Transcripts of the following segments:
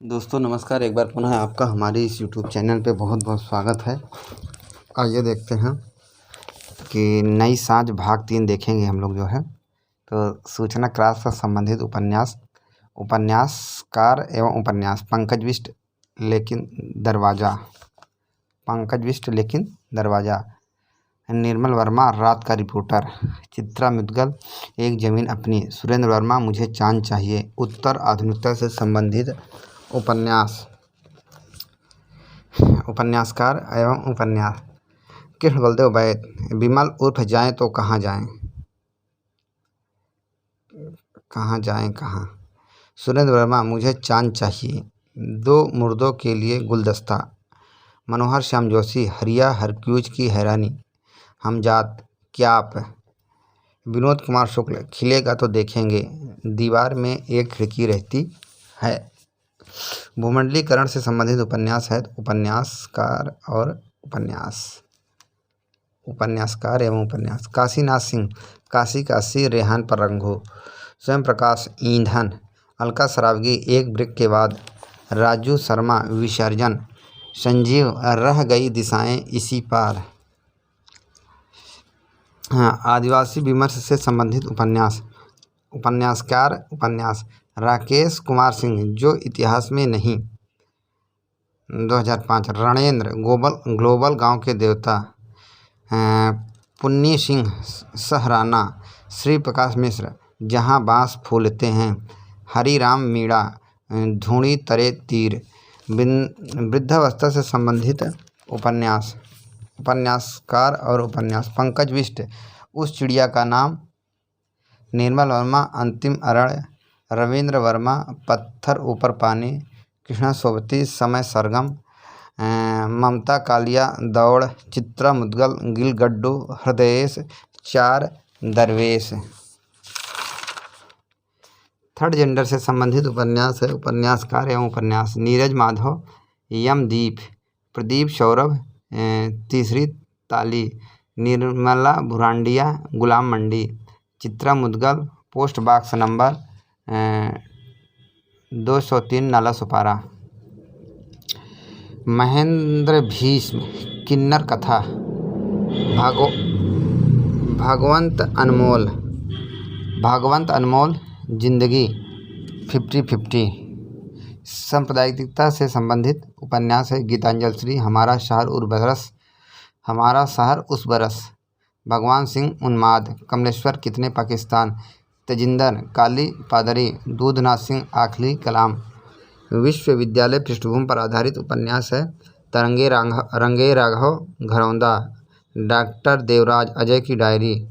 दोस्तों नमस्कार। एक बार पुनः आपका हमारे इस यूट्यूब चैनल पे बहुत बहुत स्वागत है। आइए देखते हैं कि नई साँझ भाग 3 देखेंगे हम लोग जो है। तो सूचना क्रास से संबंधित उपन्यासकार एवं उपन्यास पंकज बिष्ट लेकिन दरवाज़ा। निर्मल वर्मा रात का रिपोर्टर। चित्रा मुद्गल एक ज़मीन अपनी। सुरेंद्र वर्मा मुझे चाँद चाहिए। उत्तर आधुनिकता से संबंधित उपन्यासकार एवं उपन्यास। कृष्ण बलदेव वैद। विमल उर्फ जाएं तो कहाँ जाएं। सुरेंद्र वर्मा मुझे चाँद चाहिए। दो मुर्दों के लिए गुलदस्ता। मनोहर श्याम जोशी हरिया हरक्यूज की हैरानी। हमजात क्या आप। विनोद कुमार शुक्ल खिलेगा तो देखेंगे। दीवार में एक खिड़की रहती है। भूमंडलीकरण से संबंधित उपन्यास है। उपन्यासकार एवं उपन्यास। काशीनाथ सिंह काशी काशी रेहान पर रंगो। स्वयं प्रकाश ईंधन। अलका सरावगी एक ब्रेक के बाद। राजू शर्मा विसर्जन। संजीव रह गई दिशाएं इसी पार। आदिवासी विमर्श से संबंधित उपन्यासकार उपन्यास। राकेश कुमार सिंह जो इतिहास में नहीं। 2005। रणेंद्र ग्लोबल गांव के देवता। पुन्नी सिंह सहराना। श्री प्रकाश मिश्र जहां बांस फूलते हैं। हरिराम मीणा धूणी तरे तीर। वृद्धावस्था से संबंधित उपन्यासकार और उपन्यास। पंकज बिष्ट उस चिड़िया का नाम। निर्मल वर्मा अंतिम अरण्य। रविंद्र वर्मा पत्थर ऊपर पानी। कृष्णा सोबती समय सरगम। ममता कालिया दौड़। चित्रा मुद्गल गिलगड्डू हृदयेश चार दरवेश। थर्ड जेंडर से संबंधित उपन्यास है। उपन्यासकार एवं उपन्यास। Neeraj Madhav यमदीप। Pradeep Saurabh Teesri Tali. Nirmala Bhurandiya Gulam Mandi. Chitra Mudgal post box number 203 Nala Sopara. Mahendra Bhishma किन्नर कथा। भागवंत अनमोल जिंदगी 50-50। सांप्रदायिकता से संबंधित उपन्यास है। गीतांजलि श्री हमारा शहर उस बरस। भगवान सिंह उन्माद। कमलेश्वर कितने पाकिस्तान। तेजिंदर काली पादरी। दूधनाथ सिंह आखिरी कलाम। विश्वविद्यालय पृष्ठभूमि पर आधारित उपन्यास है। रंगे राघव घरौंदा। डॉक्टर देवराज अजय की डायरी।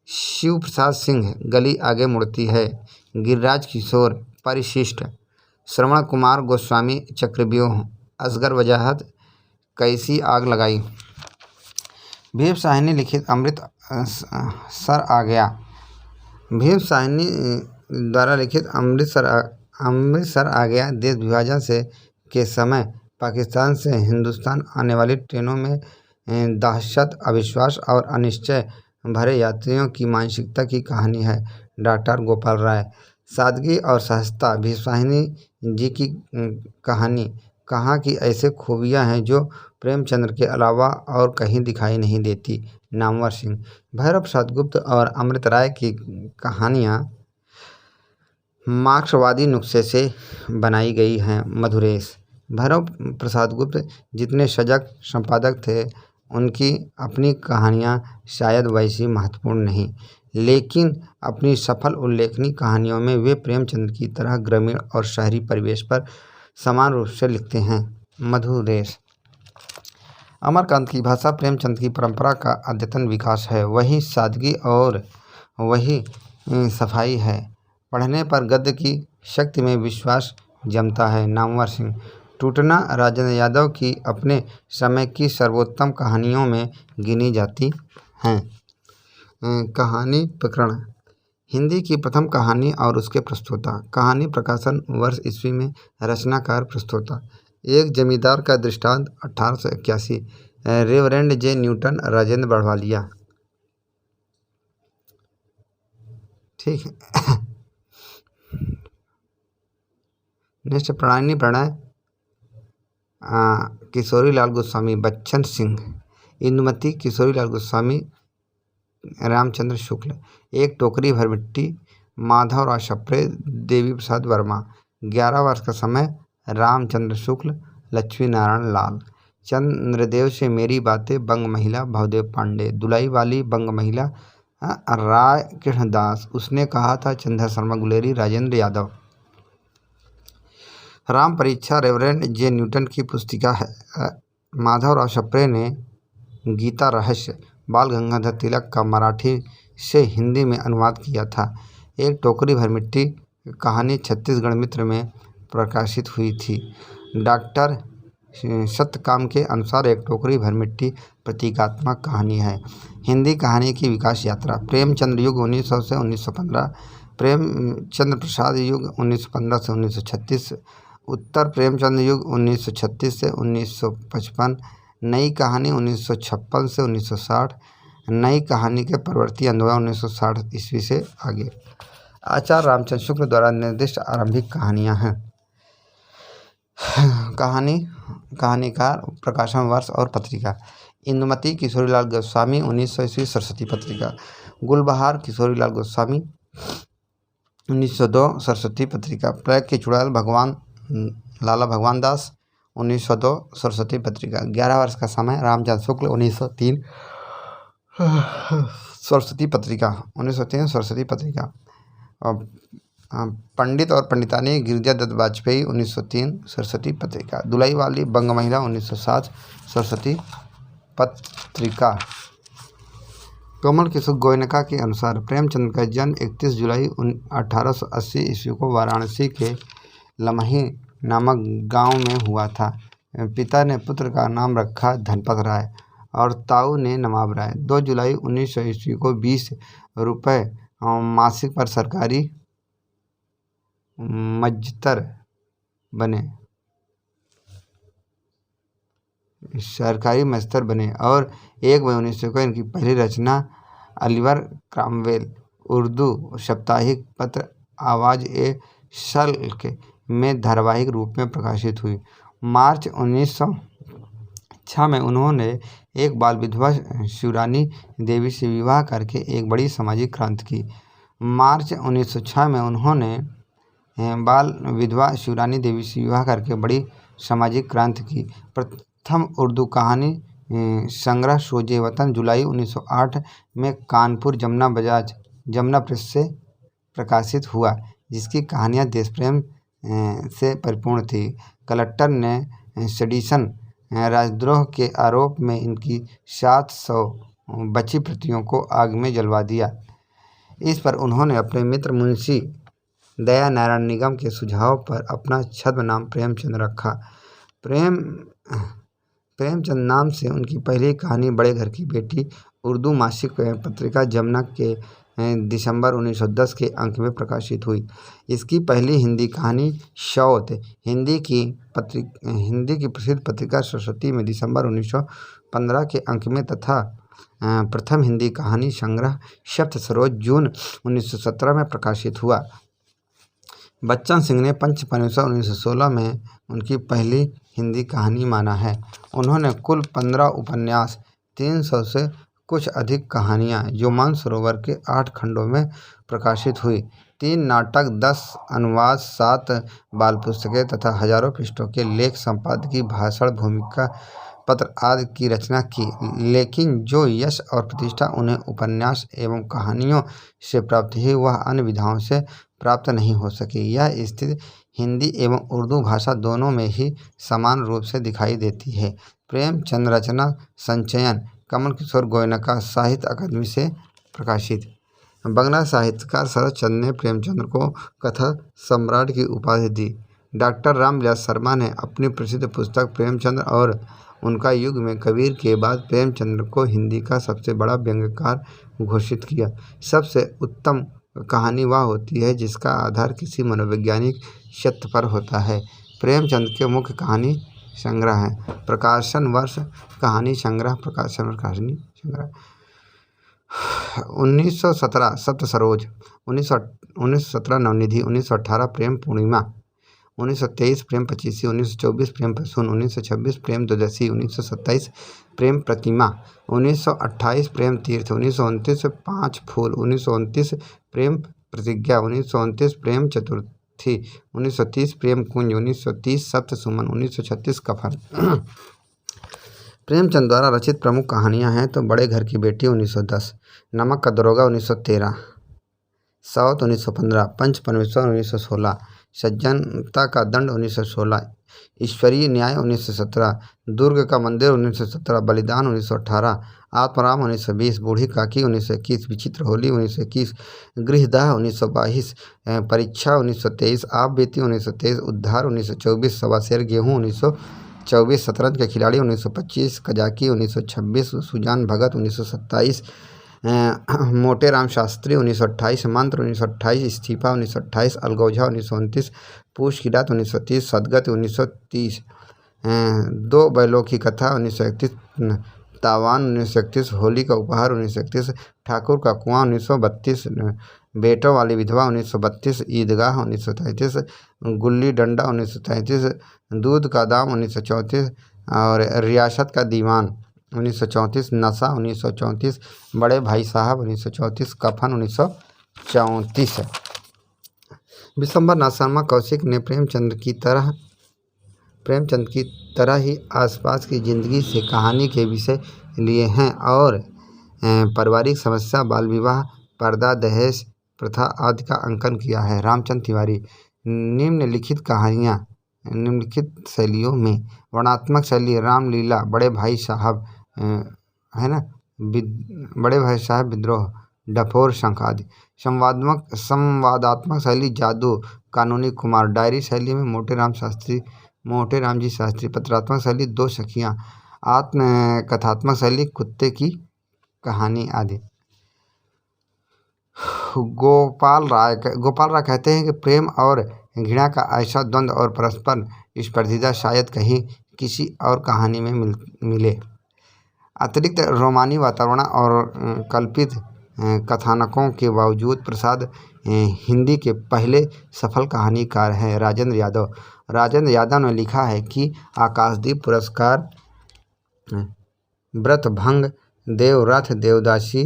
शिव प्रसाद सिंह गली आगे मुड़ती है। गिरिराज किशोर परिशिष्ट। श्रवण कुमार गोस्वामी चक्रव्यूह। असगर वजाहत कैसी आग लगाई। भीम साहनी लिखित अमृतसर द्वारा लिखित अमृतसर आ गया। देश विभाजन के समय पाकिस्तान से हिंदुस्तान आने वाली ट्रेनों में दहशत अविश्वास और अनिश्चय भरे यात्रियों की मानसिकता की कहानी है। डॉक्टर गोपाल राय। सादगी और सहजता भीम साहनी जी की कहानी। कहाँ की ऐसे खूबियाँ हैं जो प्रेमचंद्र के अलावा और कहीं दिखाई नहीं देती। नामवर सिंह। भैरव प्रसाद गुप्त और अमृत राय की कहानियाँ मार्क्सवादी नुस्खे से बनाई गई हैं। मधुरेश। भैरव प्रसाद गुप्त जितने सजग संपादक थे उनकी अपनी कहानियाँ शायद वैसी महत्वपूर्ण नहीं, लेकिन अपनी सफल उल्लेखनीय कहानियों में वे प्रेमचंद की तरह ग्रामीण और शहरी परिवेश पर समान रूप से लिखते हैं। मधुरेश। अमरकांत की भाषा प्रेमचंद की परंपरा का अद्यतन विकास है। वही सादगी और वही सफाई है। पढ़ने पर गद्य की शक्ति में विश्वास जमता है। नामवर सिंह। टूटना राजेंद्र यादव की अपने समय की सर्वोत्तम कहानियों में गिनी जाती हैं। कहानी प्रकरण। हिंदी की प्रथम कहानी और उसके प्रस्तोता। कहानी प्रकाशन वर्ष ईस्वी में। रचनाकार प्रस्तोता। एक जमींदार का दृष्टांत 1881। रेवरेंड जे न्यूटन राजेंद्र बढ़वालिया। ठीक है। नेक्स्ट प्रणयनी प्रणय किशोरीलाल गोस्वामी बच्चन सिंह। इंदुमती किशोरीलाल गोस्वामी रामचंद्र शुक्ल। एक टोकरी भर मिट्टी माधवराव शप्रे देवी प्रसाद वर्मा। 11 वर्ष का समय रामचंद्र शुक्ल लक्ष्मी नारायण लाल। चंद्रदेव से मेरी बातें बंग महिला भवदेव पांडे। दुलाई वाली बंग महिला राय कृष्णदास। उसने कहा था चंद्र शर्मा गुलेरी राजेंद्र यादव। राम परीक्षा रेवरेंड जे न्यूटन की पुस्तिका है। माधवराव शप्रे ने गीता रहस्य बाल गंगाधर तिलक का मराठी से हिंदी में अनुवाद किया था। एक टोकरी भर मिट्टी कहानी छत्तीसगढ़ मित्र में प्रकाशित हुई थी। डॉक्टर सत्यकाम के अनुसार एक टोकरी भर मिट्टी प्रतीकात्मक कहानी है। हिंदी कहानी की विकास यात्रा। प्रेमचंद्र युग 1900 से 1915। प्रेमचंद्र प्रसाद युग 1915 से 1936। उत्तर प्रेमचंद युग 1936 से 1955। नई कहानी 1956 से 1960। नई कहानी के परवर्ती आंदोलन 1960 ईस्वी से आगे। आचार्य रामचंद्र शुक्ल द्वारा निर्दिष्ट आरंभिक कहानियाँ हैं। कहानीकार, प्रकाशन वर्ष और पत्रिका। इंदुमती किशोरीलाल गोस्वामी 1900 ईस्वी सरस्वती पत्रिका। गुलबहार किशोरीलाल गोस्वामी 1902 सरस्वती पत्रिका। प्रयाग की चुड़ैल लाला भगवान दास 1902 सरस्वती पत्रिका। 11 वर्ष का समय रामचंद्र शुक्ल 1903 सरस्वती पत्रिका। 1903 सरस्वती पत्रिका। पंडित और पंडितानी गिरिजा दत्त वाजपेयी 1903 सरस्वती पत्रिका। दुलाई वाली बंग महिला 1907 सरस्वती पत्रिका। कमल किशोर गोयनका के अनुसार प्रेमचंद का जन्म 31 जुलाई 1880 ईस्वी को वाराणसी के लमही नामक गांव में हुआ था। पिता ने पुत्र का नाम रखा धनपत राय और ताऊ ने नवाब राय। 2 जुलाई 1900 ईस्वी को 20 रुपये मासिक पर सरकारी मजदूर बने और 1 मई 1900 को इनकी पहली रचना अलिवर क्रामवेल उर्दू साप्ताहिक पत्र आवाज़ ए शल्क में धारावाहिक रूप में प्रकाशित हुई। मार्च 1906 में उन्होंने एक बाल विधवा शिवरानी देवी से विवाह करके एक बड़ी सामाजिक क्रांति की। मार्च 1906 में उन्होंने बाल विधवा शिवरानी देवी से विवाह करके बड़ी सामाजिक क्रांति की। प्रथम उर्दू कहानी संग्रह सोजे वतन जुलाई 1908 में कानपुर जमुना प्रेस से प्रकाशित हुआ, जिसकी कहानियाँ देश प्रेम से परिपूर्ण थी। कलेक्टर ने सेडिशन राजद्रोह के आरोप में इनकी 700 बची प्रतियों को आग में जलवा दिया। इस पर उन्होंने अपने मित्र मुंशी दया नारायण निगम के सुझाव पर अपना छद्म नाम प्रेमचंद रखा। प्रेमचंद नाम से उनकी पहली कहानी बड़े घर की बेटी उर्दू मासिक पत्रिका जमुना के दिसंबर 1910 के अंक में प्रकाशित हुई। इसकी पहली हिंदी कहानी शौत हिंदी की प्रसिद्ध पत्रिका सरस्वती में दिसंबर 1915 के अंक में तथा प्रथम हिंदी कहानी संग्रह सप्त सरोज जून 1917 में प्रकाशित हुआ। बच्चन सिंह ने पंचपरमेश्वर 1916 में उनकी पहली हिंदी कहानी माना है। उन्होंने कुल 15 उपन्यास, 300 से कुछ अधिक कहानियाँ जो मानसरोवर के 8 खंडों में प्रकाशित हुई, 3 नाटक, 10 अनुवाद, 7 बाल पुस्तकें तथा हजारों पृष्ठों के लेख, संपादकीय, भाषण, भूमिका पत्र आदि की रचना की। लेकिन जो यश और प्रतिष्ठा उन्हें उपन्यास एवं कहानियों से प्राप्त हुई वह अन्य विधाओं से प्राप्त नहीं हो सकी। यह स्थिति हिंदी एवं उर्दू भाषा दोनों में ही समान रूप से दिखाई देती है। प्रेमचंद रचना संचयन कमल किशोर गोयनका साहित्य अकादमी से प्रकाशित। बंगला साहित्यकार शरद चंद्र ने प्रेमचंद को कथा सम्राट की उपाधि दी। डॉक्टर रामविलास शर्मा ने अपनी प्रसिद्ध पुस्तक प्रेमचंद और उनका युग में कबीर के बाद प्रेमचंद को हिंदी का सबसे बड़ा व्यंग्यकार घोषित किया। सबसे उत्तम कहानी वह होती है जिसका आधार किसी मनोवैज्ञानिक सत्य पर होता है। प्रेमचंद के मुख्य कहानी संग्रह हैं। प्रकाशन वर्ष कहानी संग्रह प्रकाशन वर्ष कहानी संग्रह 1917 सप्त सरोज, 1917 नवनिधि, 1918 प्रेम पूर्णिमा, 1923 प्रेम पचीसी, 1924 प्रेम प्रसून, 1926 प्रेम द्वादशी, 1927 प्रेम प्रतिमा, 1928 प्रेम तीर्थ, 1929 पाँच फूल, 1929 प्रेम प्रतिज्ञा, 1929 प्रेम चतुर्थी, 1930 प्रेम कुंज, 1930 सप्त सुमन, 1936 कफन। प्रेमचंद द्वारा रचित प्रमुख कहानियां हैं तो बड़े घर की बेटी 1910, नमक का दरोगा 1913, साउथ 1915, पंच परमेश्वर 1916, सज्जनता का दंड 1916, ईश्वरीय न्याय 1917, दुर्ग का मंदिर 1917, बलिदान 1918, आत्माराम 1920, बूढ़ी काकी 1921, विचित्र होली 1921, गृहदाह 1922, परीक्षा 1923, आप बीती 1923, उद्धार 1924, सवा शेर गेहूँ 1924, शतरंज के खिलाड़ी 1925, कजाकी 1926, सुजान भगत 1927, मोटे राम शास्त्री 1928, मंत्र 1928, इस्तीफा 1928, अलगोझा 1929, पूछ की रात 1930, सदगत 1930, दो बैलों की कथा 1931, तावान 1931, होली का उपहार 1931, ठाकुर का कुआं 1932, बेटों वाली विधवा 1932, ईदगाह 1933, गुल्ली डंडा 1933, दूध का दाम 1934 और रियासत का दीवान 1934, नशा 1934, बड़े भाई साहब 1934, कफन 1934 है। विशंबरनाथ शर्मा कौशिक ने प्रेमचंद की तरह ही आसपास की जिंदगी से कहानी के विषय लिए हैं और पारिवारिक समस्या, बाल विवाह, पर्दा, दहेज प्रथा आदि का अंकन किया है। रामचंद्र तिवारी निम्नलिखित शैलियों में वर्णनात्मक शैली रामलीला, बड़े भाई साहब है ना, बड़े भाई साहब विद्रोह, डफोर शंख आदि। संवादात्मक शैली जादू, कानूनी कुमार, डायरी शैली में मोटे राम जी शास्त्री, पत्रात्मक शैली दो सखियाँ, आत्मकथात्मक शैली कुत्ते की कहानी आदि। गोपाल राय कहते हैं कि प्रेम और घृणा का ऐसा द्वंद्व और परस्पर स्पर्धिता शायद कहीं किसी और कहानी में मिले। अतिरिक्त रोमानी वातावरण और कल्पित कथानकों के बावजूद प्रसाद हिंदी के पहले सफल कहानीकार हैं। राजेंद्र यादव ने लिखा है कि आकाशदीप पुरस्कार, व्रतभंग, देवरथ, देवदासी,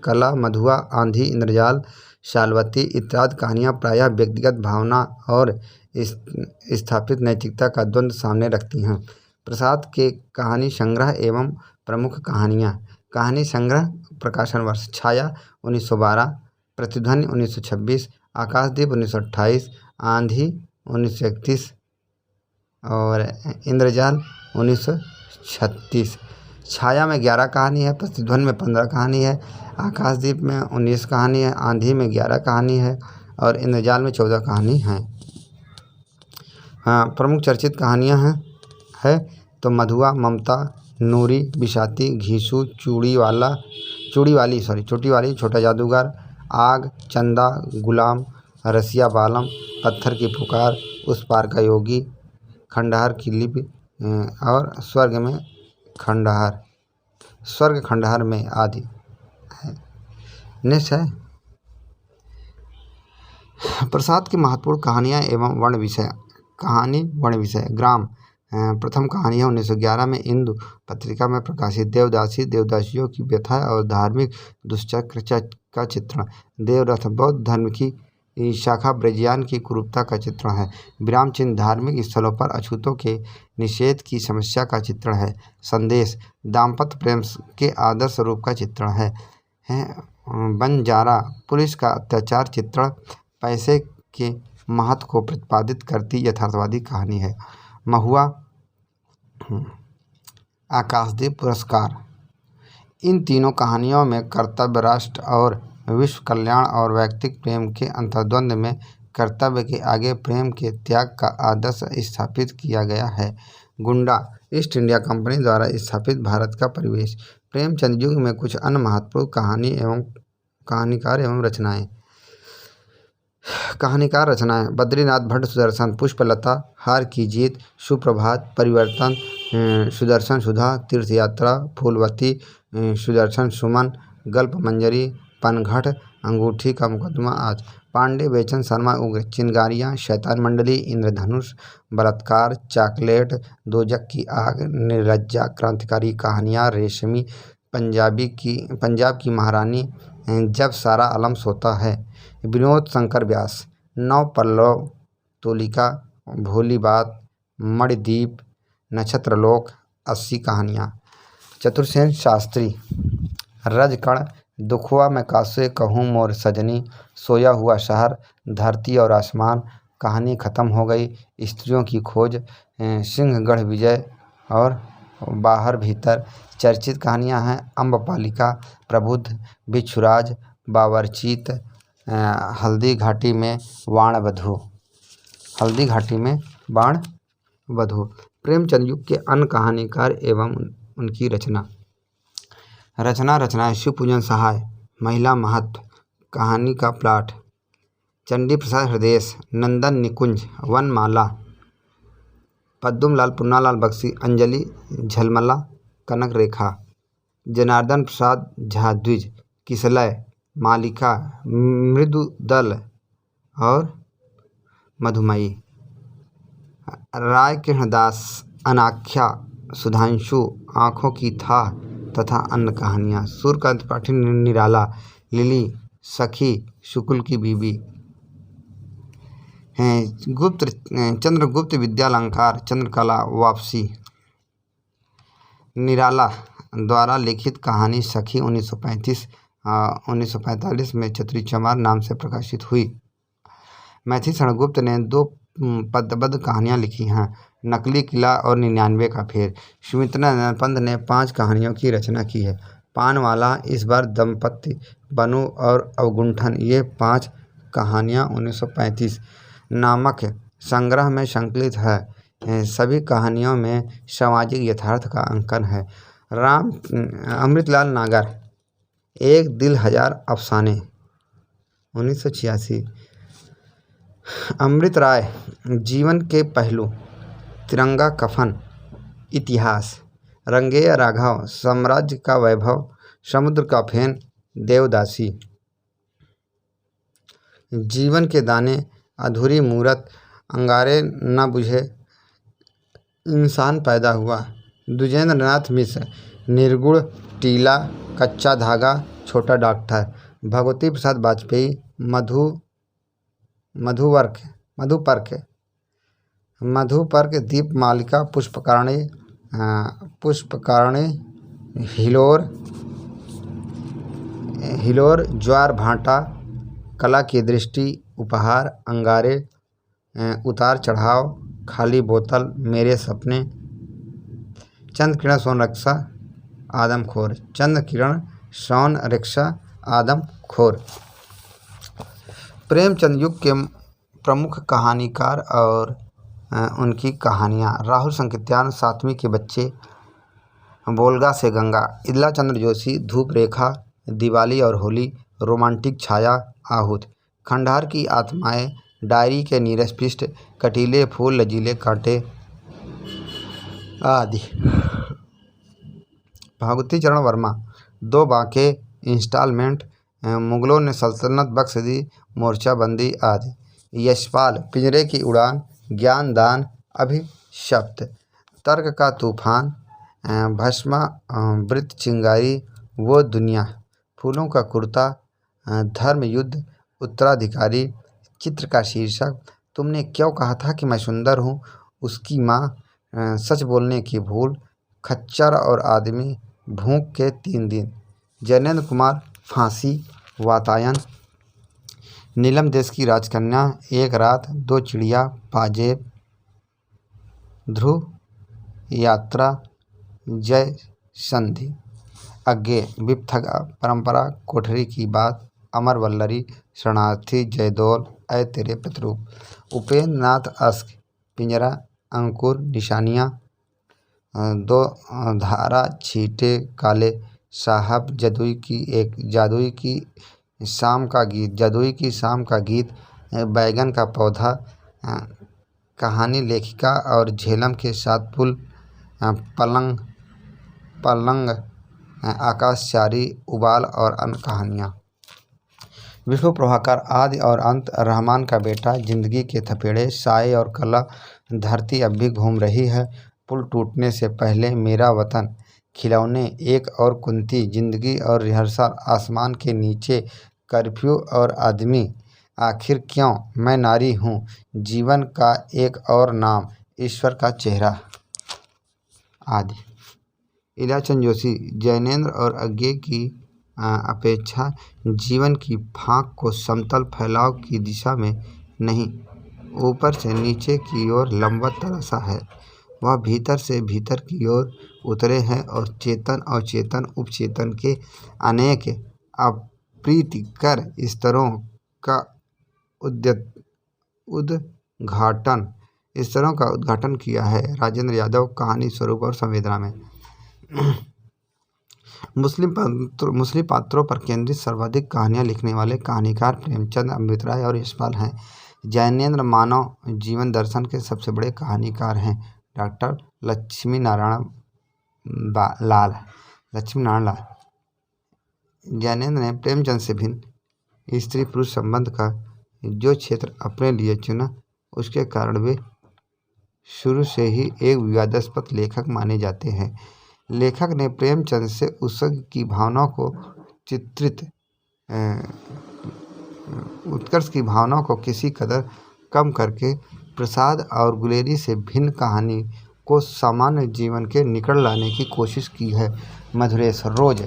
कला, मधुआ, आंधी, इंद्रजाल, शालवती इत्यादि कहानियाँ प्रायः व्यक्तिगत भावना और स्थापित नैतिकता का द्वंद्व सामने रखती हैं। प्रसाद के कहानी संग्रह एवं प्रमुख कहानियाँ। कहानी संग्रह, प्रकाशन वर्ष: छाया 1912, प्रतिध्वनि 1926, आकाशदीप 1928, आंधी 1931 और इंद्रजाल 1936। छाया में 11 कहानी है, प्रतिध्वनि में 15 कहानी है, आकाशदीप में 19 कहानी है, आंधी में 11 कहानी है और इंद्रजाल में 14 कहानी हैं। हाँ, प्रमुख चर्चित कहानियाँ है तो मधुआ, ममता, नूरी, बिसाती, घीसू, चूड़ी वाली, छोटा जादूगर, आग, चंदा, गुलाम, रसिया बालम, पत्थर की पुकार, उस पार का योगी, खंडहर की लिपि और स्वर्ग खंडहर में आदि। नेक्स्ट है प्रसाद की महत्वपूर्ण कहानियाँ एवं वर्ण विषय। कहानी वर्ण विषय। ग्राम, प्रथम कहानी है 1911 में इंदु पत्रिका में प्रकाशित। देवदासियों की व्यथा और धार्मिक दुष्चक्र का चित्रण। देवरथ, बौद्ध धर्म की शाखा ब्रजयान की कुरूपता का चित्रण है। विराम चिन्ह, धार्मिक स्थलों पर अछूतों के निषेध की समस्या का चित्रण है। संदेश, दाम्पत्य प्रेम के आदर्श रूप का चित्रण है। बंजारा, पुलिस का अत्याचार चित्रण, पैसे के महत्व को प्रतिपादित करती यथार्थवादी कहानी है। महुआ, आकाशदीप पुरस्कार। इन तीनों कहानियों में कर्तव्य, राष्ट्र और विश्व कल्याण और वैयक्तिक प्रेम के अंतर्द्वंद में कर्तव्य के आगे प्रेम के त्याग का आदर्श स्थापित किया गया है। गुंडा, ईस्ट इंडिया कंपनी द्वारा स्थापित भारत का परिवेश। प्रेमचंद युग में कुछ अन्य महत्वपूर्ण कहानीकार एवं रचनाएं। बद्रीनाथ भट्ट सुदर्शन, पुष्पलता, हार की जीत, सुप्रभात, परिवर्तन, सुदर्शन सुधा, तीर्थयात्रा, फूलवती, सुदर्शन सुमन, गल्प मंजरी, पनघट, अंगूठी का मुकदमा आज, पांडे बेचन शर्मा उग्र, चिंगारियाँ, शैतान मंडली, इंद्रधनुष, बलात्कार, चॉकलेट, दोजक की आग, निर्लज्जा, क्रांतिकारी कहानियाँ, रेशमी, पंजाब की महारानी, जब सारा आलम सोता है, विनोद शंकर व्यास, नौ पल्लव, तोलिका, भोली बात, मणिद्वीप, नक्षत्रलोक, 80 कहानियाँ, चतुर्सेन शास्त्री, रजकण, दुखुआ मैं कासे कहूँ मोर सजनी, सोया हुआ शहर, धरती और आसमान, कहानी ख़त्म हो गई, स्त्रियों की खोज, सिंहगढ़ विजय और बाहर भीतर। चर्चित कहानियाँ हैं अम्बपालिका, प्रबुद्ध, बिच्छुराज, बावरचीत, हल्दी घाटी में बाणवधु, प्रेमचंद युग के अन्य कहानीकार एवं उनकी रचना शिवपूजन सहाय, महिला महत्व, कहानी का प्लाट, चंडी प्रसाद हृदय, नंदन निकुंज, वनमाला, पद्मलाल पुन्नालाल बख्शी, अंजलि झलमला, कनक रेखा, जनार्दन प्रसाद झा द्विज, किसलय, मालिका, मृदुदल और मधुमयी, राय कृष्णदास, अनाख्या, सुधांशु, आँखों की थाह तथा अन्य कहानियाँ, सूर्यकांत त्रिपाठी, निराला, लिली, सखी, शुक्ल की बीबी, चंद्रगुप्त विद्यालंकार, चंद्रकला, वापसी, निराला द्वारा लिखित कहानी सखी 1945 में चतुरी चमार नाम से प्रकाशित हुई। मैथिली शरणगुप्त ने 2 पद्यबद्ध कहानियाँ लिखी हैं, नकली किला और 99 का फेर। सुमित्रा नरपंथ ने 5 कहानियों की रचना की है, पानवाला, इस बार दंपत्ति, बनू और अवगुंठन। ये 5 कहानियाँ 1935 नामक संग्रह में संकलित है। सभी कहानियों में सामाजिक यथार्थ का अंकन है। अमृतलाल नागर, एक दिल हजार अफसाने, 1986। अमृत राय, जीवन के पहलू, तिरंगा कफन, इतिहास, रंगेय राघव, साम्राज्य का वैभव, समुद्र का फेन, देवदासी, जीवन के दाने, अधूरी मूरत, अंगारे न बुझे, इंसान पैदा हुआ, द्विजेंद्र नाथ मिश्र, निर्गुण, टीला, कच्चा धागा, छोटा डॉक्टर, भगवती प्रसाद वाजपेयी, मधुपर्क, दीपमालिका, पुष्पकारणी, हिलोर, ज्वार भाटा, कला की दृष्टि, उपहार, अंगारे, उतार चढ़ाव, खाली बोतल, मेरे सपने, चंद्र किरण सोन रक्षा, आदमखोर, चंद्र किरण सोन रिक्शा, आदमखोर। प्रेमचंद युग के प्रमुख कहानीकार और उनकी कहानियाँ, राहुल संकीर्तन, 7वीं के बच्चे, बोलगा से गंगा, इदला चंद्र जोशी, धूप रेखा, दिवाली और होली, रोमांटिक छाया, आहूत, खंडहर की आत्माएं, डायरी के नीरस पृष्ठ, कटीले फूल, लजीले कांटे आदि। भगवती चरण वर्मा, 2 बांके, इंस्टॉलमेंट, मुगलों ने सल्तनत बख्श दी, मोर्चाबंदी आदि। यशपाल, पिंजरे की उड़ान, ज्ञानदान, अभिशप्त, तर्क का तूफान, भस्मावृत चिंगारी, वो दुनिया, फूलों का कुर्ता, धर्म युद्ध, उत्तराधिकारी, चित्र का शीर्षक, तुमने क्यों कहा था कि मैं सुंदर हूँ, उसकी माँ, सच बोलने की भूल, खच्चर और आदमी, भूख के 3 दिन, जैनेंद्र कुमार, फांसी, वातायन, नीलम देश की राजकन्या, एक रात, 2 चिड़िया, पाजेब, ध्रुव यात्रा, जय संधि, अज्ञे, विपथगा, परंपरा, कोठरी की बात, अमर वल्लरी, शरणार्थी, जयदौल, ऐ तेरे प्रतिरूप, उपेंद्र नाथ अस्क, पिंजरा, अंकुर, निशानियाँ, 2 धारा, छींटे, काले साहब, जादुई की शाम का गीत, बैगन का पौधा, कहानी लेखिका और झेलम के 7 पुल, पलंग, आकाशचारी, उबाल और अन्य कहानियाँ। विष्णु प्रभाकर, आदि और अंत, रहमान का बेटा, जिंदगी के थपेड़े, साए और कला, धरती अब भी घूम रही है, पुल टूटने से पहले, मेरा वतन, खिलौने, एक और कुंती, जिंदगी और रिहर्सल, आसमान के नीचे, कर्फ्यू और आदमी, आखिर क्यों, मैं नारी हूँ, जीवन का एक और नाम, ईश्वर का चेहरा, आदि। इलाचंद जोशी, जैनेन्द्र और अज्ञे की अपेक्षा जीवन की फाँक को समतल फैलाव की दिशा में नहीं, ऊपर से नीचे की ओर लंबवत तराशा है। वह भीतर से भीतर की ओर उतरे हैं और चेतन, अवचेतन, उपचेतन के अनेक अप्रीतिकर स्तरों का उद्घाटन किया है। राजेंद्र यादव, कहानी, स्वरूप और संवेदना में मुस्लिम पात्रों पर केंद्रित सर्वाधिक कहानियाँ लिखने वाले कहानीकार प्रेमचंद, अमृतराय और यशपाल हैं। जैनेन्द्र मानव जीवन दर्शन के सबसे बड़े कहानीकार हैं। डॉक्टर लक्ष्मीनारायण लाल। जैनेन्द्र ने प्रेमचंद से भिन्न स्त्री पुरुष संबंध का जो क्षेत्र अपने लिए चुना, उसके कारण वे शुरू से ही एक विवादास्पद लेखक माने जाते हैं। लेखक ने प्रेमचंद से उत्कर्ष की भावना को किसी कदर कम करके प्रसाद और गुलेरी से भिन्न कहानी को सामान्य जीवन के निकट लाने की कोशिश की है। मधुरेश, रोज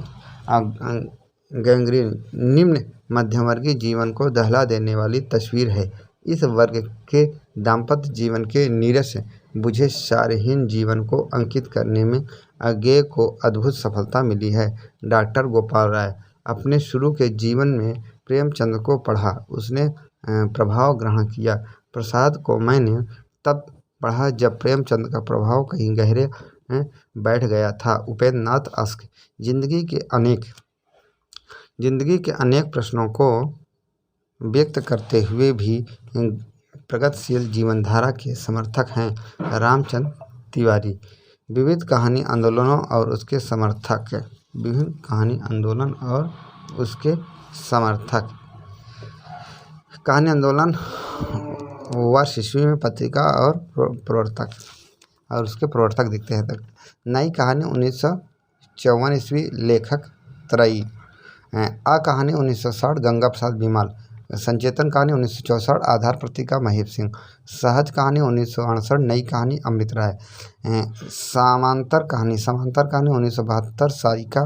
गैंग्रीन निम्न मध्यमवर्गीय जीवन को दहला देने वाली तस्वीर है। इस वर्ग के दाम्पत्य जीवन के नीरस बुझे सारहीन जीवन को अंकित करने में अज्ञे को अद्भुत सफलता मिली है। डॉक्टर गोपाल राय, अपने शुरू के जीवन में प्रेमचंद को पढ़ा, उसने प्रभाव ग्रहण किया। प्रसाद को मैंने तब पढ़ा जब प्रेमचंद का प्रभाव कहीं गहरे बैठ गया था। उपेंद्र नाथ अस्क, जिंदगी के अनेक प्रश्नों को व्यक्त करते हुए भी प्रगतिशील जीवनधारा के समर्थक हैं। रामचंद्र तिवारी, विविध कहानी आंदोलनों और उसके समर्थक। कहानी आंदोलन वर्ष ईस्वी में पत्रिका और उसके प्रवर्तक दिखते हैं तक। नई कहानी 1954 ईस्वी, लेखक त्रयी। आ कहानी 1960, गंगा प्रसाद बिमल। संचेतन कहानी 1964, आधार पत्रिका महेश सिंह। सहज कहानी 1968, नई कहानी अमृत राय। समांतर कहानी 1972, सारिका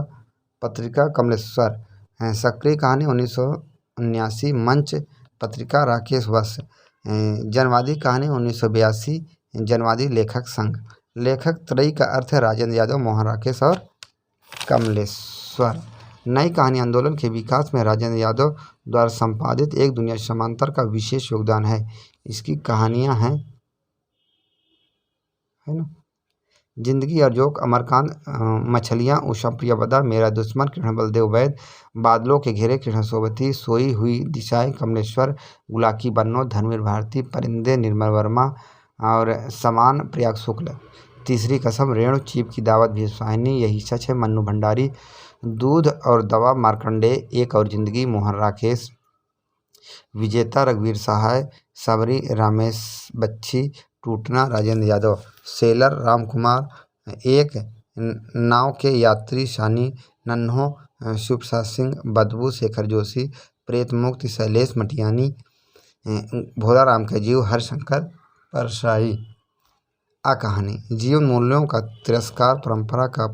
पत्रिका कमलेश्वर। सक्रिय कहानी 1979, मंच पत्रिका राकेश वत्स। जनवादी कहानी 1982, जनवादी लेखक संघ। लेखक त्रयी का अर्थ है राजेंद्र यादव, मोहन राकेश और कमलेश्वर। नई कहानी आंदोलन के विकास में राजेंद्र यादव द्वारा संपादित एक दुनिया समांतर का विशेष योगदान है। इसकी कहानियां हैं जिंदगी और जोक, अमरकांत, मछलियाँ, उषा प्रियवदा, मेरा दुश्मन, कृष्ण बलदेव वैद, बादलों के घेरे, कृष्ण सोबती, सोई हुई दिशाएं, कमलेश्वर, गुलाकी बन्नो, धर्मवीर भारती, परिंदे, निर्मल वर्मा और समान, प्रयाग शुक्ल। तीसरी कसम, रेणु, चीप की दावत, भीष्मवाहिनी, यही सच है, मन्नू भंडारी, दूध और दवा, मार्कंडेय, एक और जिंदगी, मोहन राकेश। विजेता, रघुवीर सहाय, सबरी, रामेश बच्ची, टूटना, राजेंद्र यादव। सेलर, रामकुमार, एक नाव के यात्री, सानी, नन्हो, शिवप्रसाद सिंह, बदबू, शेखर जोशी, प्रेत मुक्ति, शैलेश मटियानी, भोला राम के जीव, हरिशंकर परसाई। आ कहानी, जीवन मूल्यों का तिरस्कार, परंपरा का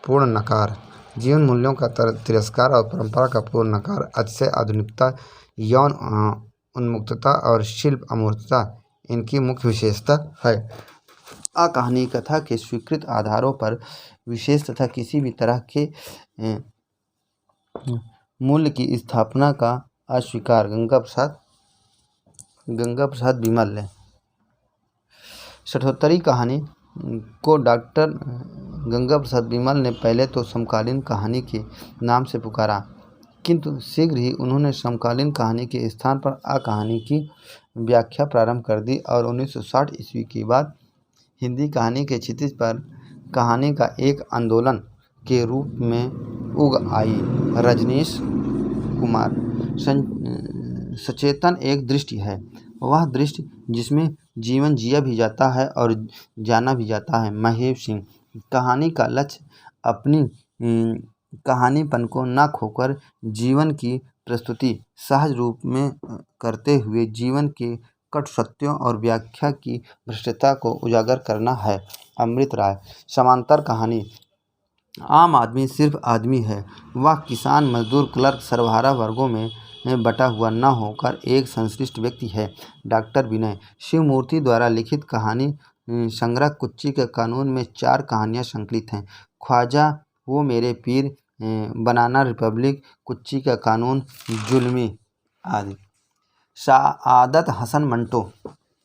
पूर्ण नकार। जीवन मूल्यों का तिरस्कार और परंपरा का पूर्ण नकार, अतिशय आधुनिकता, यौन उन्मुक्तता और शिल्प अमूर्तता इनकी मुख्य विशेषता है। आ कहानी कथा के स्वीकृत आधारों पर विशेष तथा किसी भी तरह के मूल्य की स्थापना का अस्वीकार। गंगा प्रसाद बिमल ने षठोत्तरी कहानी को डॉक्टर गंगा प्रसाद बिमल ने पहले तो समकालीन कहानी के नाम से पुकारा, किंतु शीघ्र ही उन्होंने समकालीन कहानी के स्थान पर आ कहानी की व्याख्या प्रारंभ कर दी और 1960 ईस्वी के बाद हिंदी कहानी के क्षितिज पर कहानी का एक आंदोलन के रूप में उग आई। रजनीश कुमार। सचेतन एक दृष्टि है, वह दृष्टि जिसमें जीवन जिया भी जाता है और जाना भी जाता है। महेश सिंह। कहानी का लक्ष्य अपनी कहानीपन को न खोकर जीवन की प्रस्तुति सहज रूप में करते हुए जीवन के कटु सत्यों और व्याख्या की भ्रष्टता को उजागर करना है। अमृत राय। समांतर कहानी। आम आदमी सिर्फ आदमी है, वह किसान, मजदूर, क्लर्क, सर्वहारा वर्गों में बटा हुआ न होकर एक संश्लिष्ट व्यक्ति है। डॉक्टर विनय। शिवमूर्ति द्वारा लिखित कहानी संग्रह कुच्ची के कानून में 4 कहानियाँ संकलित हैं। ख्वाजा वो मेरे पीर, बनाना रिपब्लिक, कुच्ची का कानून, जुल्मी आदि। सआदत हसन मंटो।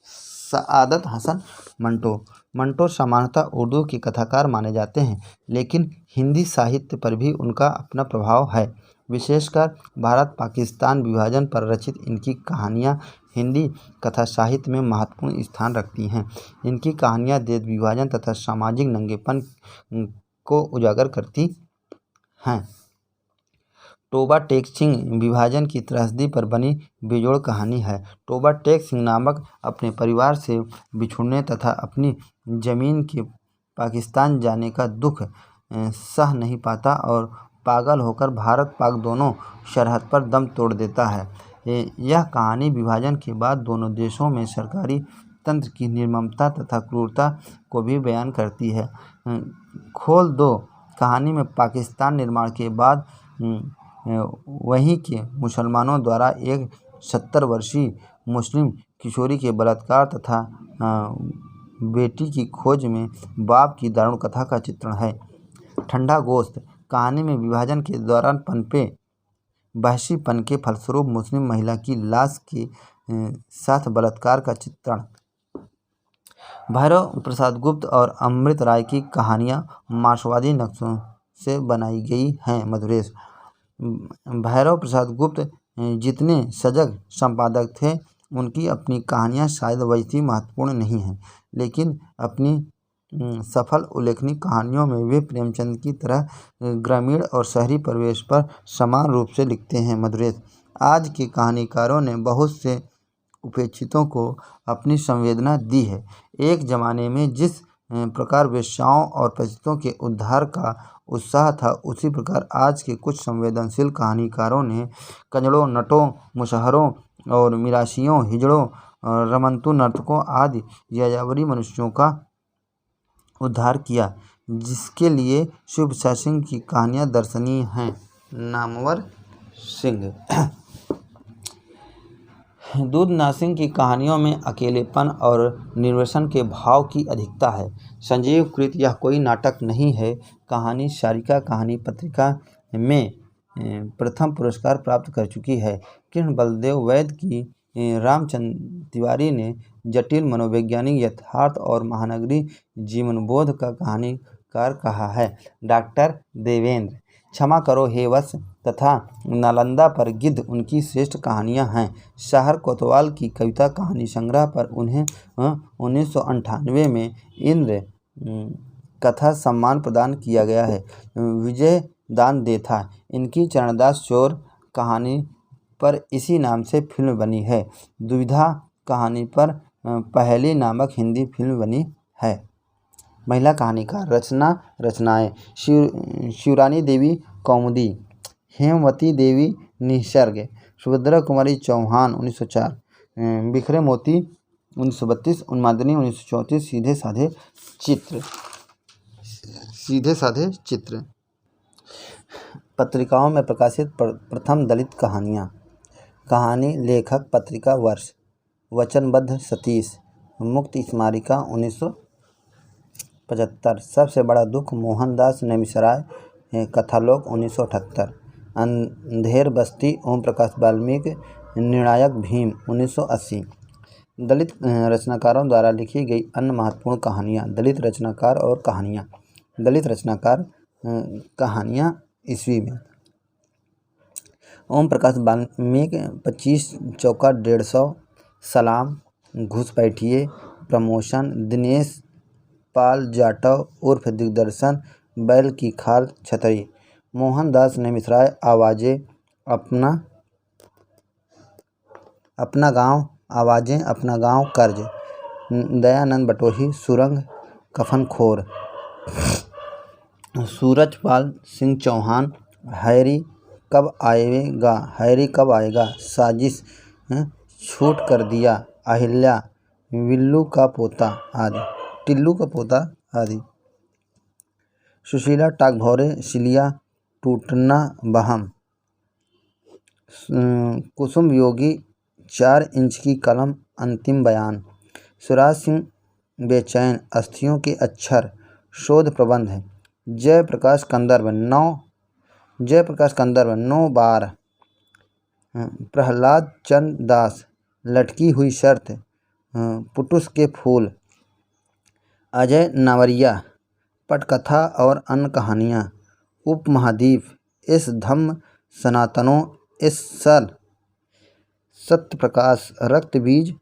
सआदत हसन मंटो। मंटो सामान्यतः उर्दू के कथाकार माने जाते हैं, लेकिन हिंदी साहित्य पर भी उनका अपना प्रभाव है। विशेषकर भारत पाकिस्तान विभाजन पर रचित इनकी कहानियाँ हिंदी कथा साहित्य में महत्वपूर्ण स्थान रखती हैं। इनकी कहानियाँ देश विभाजन तथा सामाजिक नंगेपन को उजागर करती हैं। टोबा टेक सिंह विभाजन की त्रासदी पर बनी बेजोड़ कहानी है। टोबा टेक सिंह नामक अपने परिवार से बिछुड़ने तथा अपनी जमीन के पाकिस्तान जाने का दुख सह नहीं पाता और पागल होकर भारत पाक दोनों सरहद पर दम तोड़ देता है। यह कहानी विभाजन के बाद दोनों देशों में सरकारी तंत्र की निर्ममता तथा क्रूरता को भी बयान करती है। खोल 2 कहानी में पाकिस्तान निर्माण के बाद वहीं के मुसलमानों द्वारा एक 70 वर्षीय मुस्लिम किशोरी के बलात्कार तथा बेटी की खोज में बाप की दारुण कथा का चित्रण है। ठंडा गोश्त कहानी में विभाजन के दौरान पनपे वहशीपन के फलस्वरूप मुस्लिम महिला की लाश के साथ बलात्कार का चित्रण। भैरव प्रसाद गुप्त और अमृत राय की कहानियाँ मार्क्सवादी नक्शों से बनाई गई हैं। मधुरेश। भैरव प्रसाद गुप्त जितने सजग संपादक थे, उनकी अपनी कहानियाँ शायद वैसी महत्वपूर्ण नहीं हैं, लेकिन अपनी सफल उल्लेखनीय कहानियों में वे प्रेमचंद की तरह ग्रामीण और शहरी परिवेश पर समान रूप से लिखते हैं। मधुरेश। आज के कहानीकारों ने बहुत से उपेक्षितों को अपनी संवेदना दी है। एक जमाने में जिस प्रकार वेश्याओं और पतितों के उद्धार का उत्साह था, उसी प्रकार आज के कुछ संवेदनशील कहानीकारों ने कंजड़ों, नटों, मुशहरों और मिरासियों, हिजड़ों, रमंतु, नर्तकों आदि यायावरी मनुष्यों का उद्धार किया, जिसके लिए शिव प्रसाद सिंह की कहानियाँ दर्शनीय हैं। नामवर सिंह। दूध नासिंग की कहानियों में अकेलेपन और निर्वसन के भाव की अधिकता है। संजीव कृत यह कोई नाटक नहीं है। कहानी सारिका कहानी पत्रिका में प्रथम पुरस्कार प्राप्त कर चुकी है। कृष्ण बलदेव वैद्य की रामचंद्र तिवारी ने जटिल मनोवैज्ञानिक यथार्थ और महानगरी जीवनबोध का कहानीकार कहा है। डॉक्टर देवेंद्र। क्षमा करो हे वत्स तथा नालंदा पर गिद्ध उनकी श्रेष्ठ कहानियाँ हैं। शहर कोतवाल की कविता कहानी संग्रह पर उन्हें 1998 में इंद्र कथा सम्मान प्रदान किया गया है। विजय दान देथा। इनकी चरणदास चोर कहानी पर इसी नाम से फिल्म बनी है। दुविधा कहानी पर पहली नामक हिंदी फिल्म बनी है। महिला कहानीकार। रचनाएं शिवरानी देवी कौमुदी, हेमवती देवी निसर्ग, सुभद्रा कुमारी चौहान 1904, बिखरे मोती 1932, उन्मादिनी 1934, सीधे साधे चित्र। पत्रिकाओं में प्रकाशित प्रथम दलित कहानियाँ। कहानी लेखक पत्रिका वर्ष, वचनबद्ध सतीश, मुक्त स्मारिका 1975, सबसे बड़ा दुख मोहनदास नेमिसराय, कथालोक 1978, अंधेर बस्ती ओम प्रकाश वाल्मीकि, निर्णायक भीम 1980। दलित रचनाकारों द्वारा लिखी गई अन्य महत्वपूर्ण कहानियाँ। दलित रचनाकार और कहानियाँ। दलित रचनाकार कहानियाँ ईस्वी में। ओम प्रकाश वाल्मीकि 25 चौका 150, सलाम, घुसपैठिए, प्रमोशन, दिनेश पाल जाटव उर्फ दिग्दर्शन, बैल की खाल, छतरी। मोहनदास नेमिसराय आवाज़ें, अपना अपना गांव आवाज़ें, अपना गांव कर्ज, दयानंद बटोही, सुरंग, कफन खोर, सूरजपाल सिंह चौहान, हैरी हैरी कब आएगा, साजिश, छूट कर दिया, अहिल्या, टिल्लू का पोता आदि। सुशीला टाकभौरे, सिलिया, टूटना बहम, कुसुम योगी, 4 इंच की कलम, अंतिम बयान, सुराज सिंह बेचैन, अस्थियों के अक्षर, शोध प्रबंध है, जयप्रकाश कंदर्प 9 बार, प्रहलाद चंद्र दास, लटकी हुई शर्त, पुटुस के फूल, अजय नावरिया, पटकथा और अन्य कहानियाँ, उपमहाद्वीप, इस धम्म सनातनों, इस सल, सत्यप्रकाश, रक्तबीज,